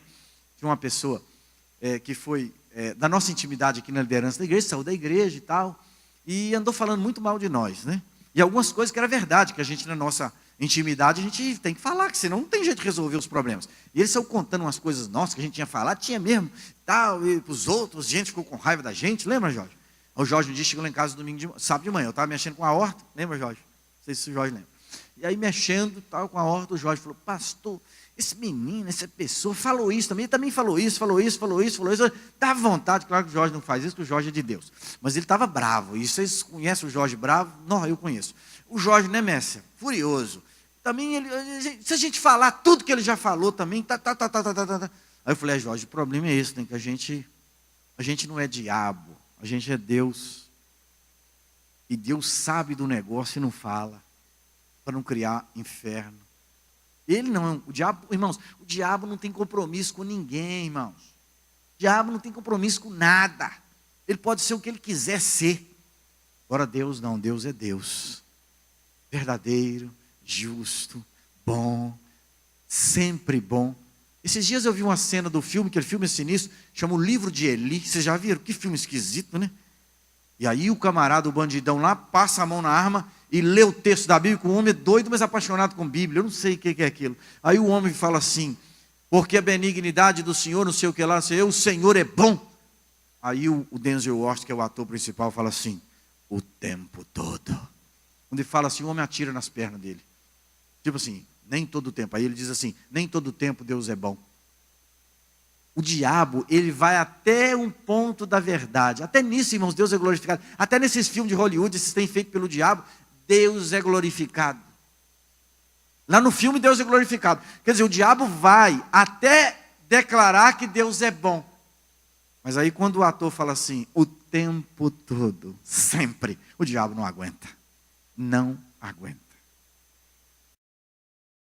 de uma pessoa que foi da nossa intimidade aqui na liderança da igreja, saiu da igreja e tal, e andou falando muito mal de nós, né? E algumas coisas que era verdade, que a gente, na nossa intimidade, a gente tem que falar, que senão não tem jeito de resolver os problemas. E eles estão contando umas coisas nossas que a gente tinha falado, tinha mesmo, tal, e para os outros, a gente ficou com raiva da gente, lembra, Jorge? O Jorge um dia chegou lá em casa sábado de manhã, eu estava mexendo com a horta, lembra, Jorge? Não sei se o Jorge lembra. E aí, mexendo, tal, com a horta, o Jorge falou, pastor, esse menino, essa pessoa, falou isso também, ele também falou isso. Dá vontade, claro que o Jorge não faz isso, porque o Jorge é de Deus. Mas ele estava bravo, e vocês conhecem o Jorge bravo? Não, eu conheço. O Jorge, né, Messia? Furioso. Também, se a gente falar tudo que ele já falou também, Aí eu falei, Jorge, o problema é esse, né, que a gente não é diabo, a gente é Deus. E Deus sabe do negócio e não fala, para não criar inferno. Ele não, o diabo, irmãos, o diabo não tem compromisso com ninguém, irmãos. O diabo não tem compromisso com nada. Ele pode ser o que ele quiser ser. Agora Deus não, Deus é Deus. Verdadeiro, justo, bom, sempre bom. Esses dias eu vi uma cena do filme, aquele filme é sinistro, chama O Livro de Eli. Vocês já viram? Que filme esquisito, né? E aí o camarada, o bandidão lá, passa a mão na arma e lê o texto da Bíblia, com um homem doido, mas apaixonado com a Bíblia. Eu não sei o que é aquilo. Aí o homem fala assim, porque a benignidade do Senhor, não sei o que lá, o Senhor é bom. Aí o Denzel Washington, que é o ator principal, fala assim, o tempo todo. Quando ele fala assim, o homem atira nas pernas dele. Tipo assim, nem todo tempo. Aí ele diz assim, nem todo tempo Deus é bom. O diabo, ele vai até um ponto da verdade. Até nisso, irmãos, Deus é glorificado. Até nesses filmes de Hollywood, esses têm feito pelo diabo, Deus é glorificado. Lá no filme, Deus é glorificado. Quer dizer, o diabo vai até declarar que Deus é bom. Mas aí quando o ator fala assim, o tempo todo, sempre, o diabo não aguenta. Não aguenta.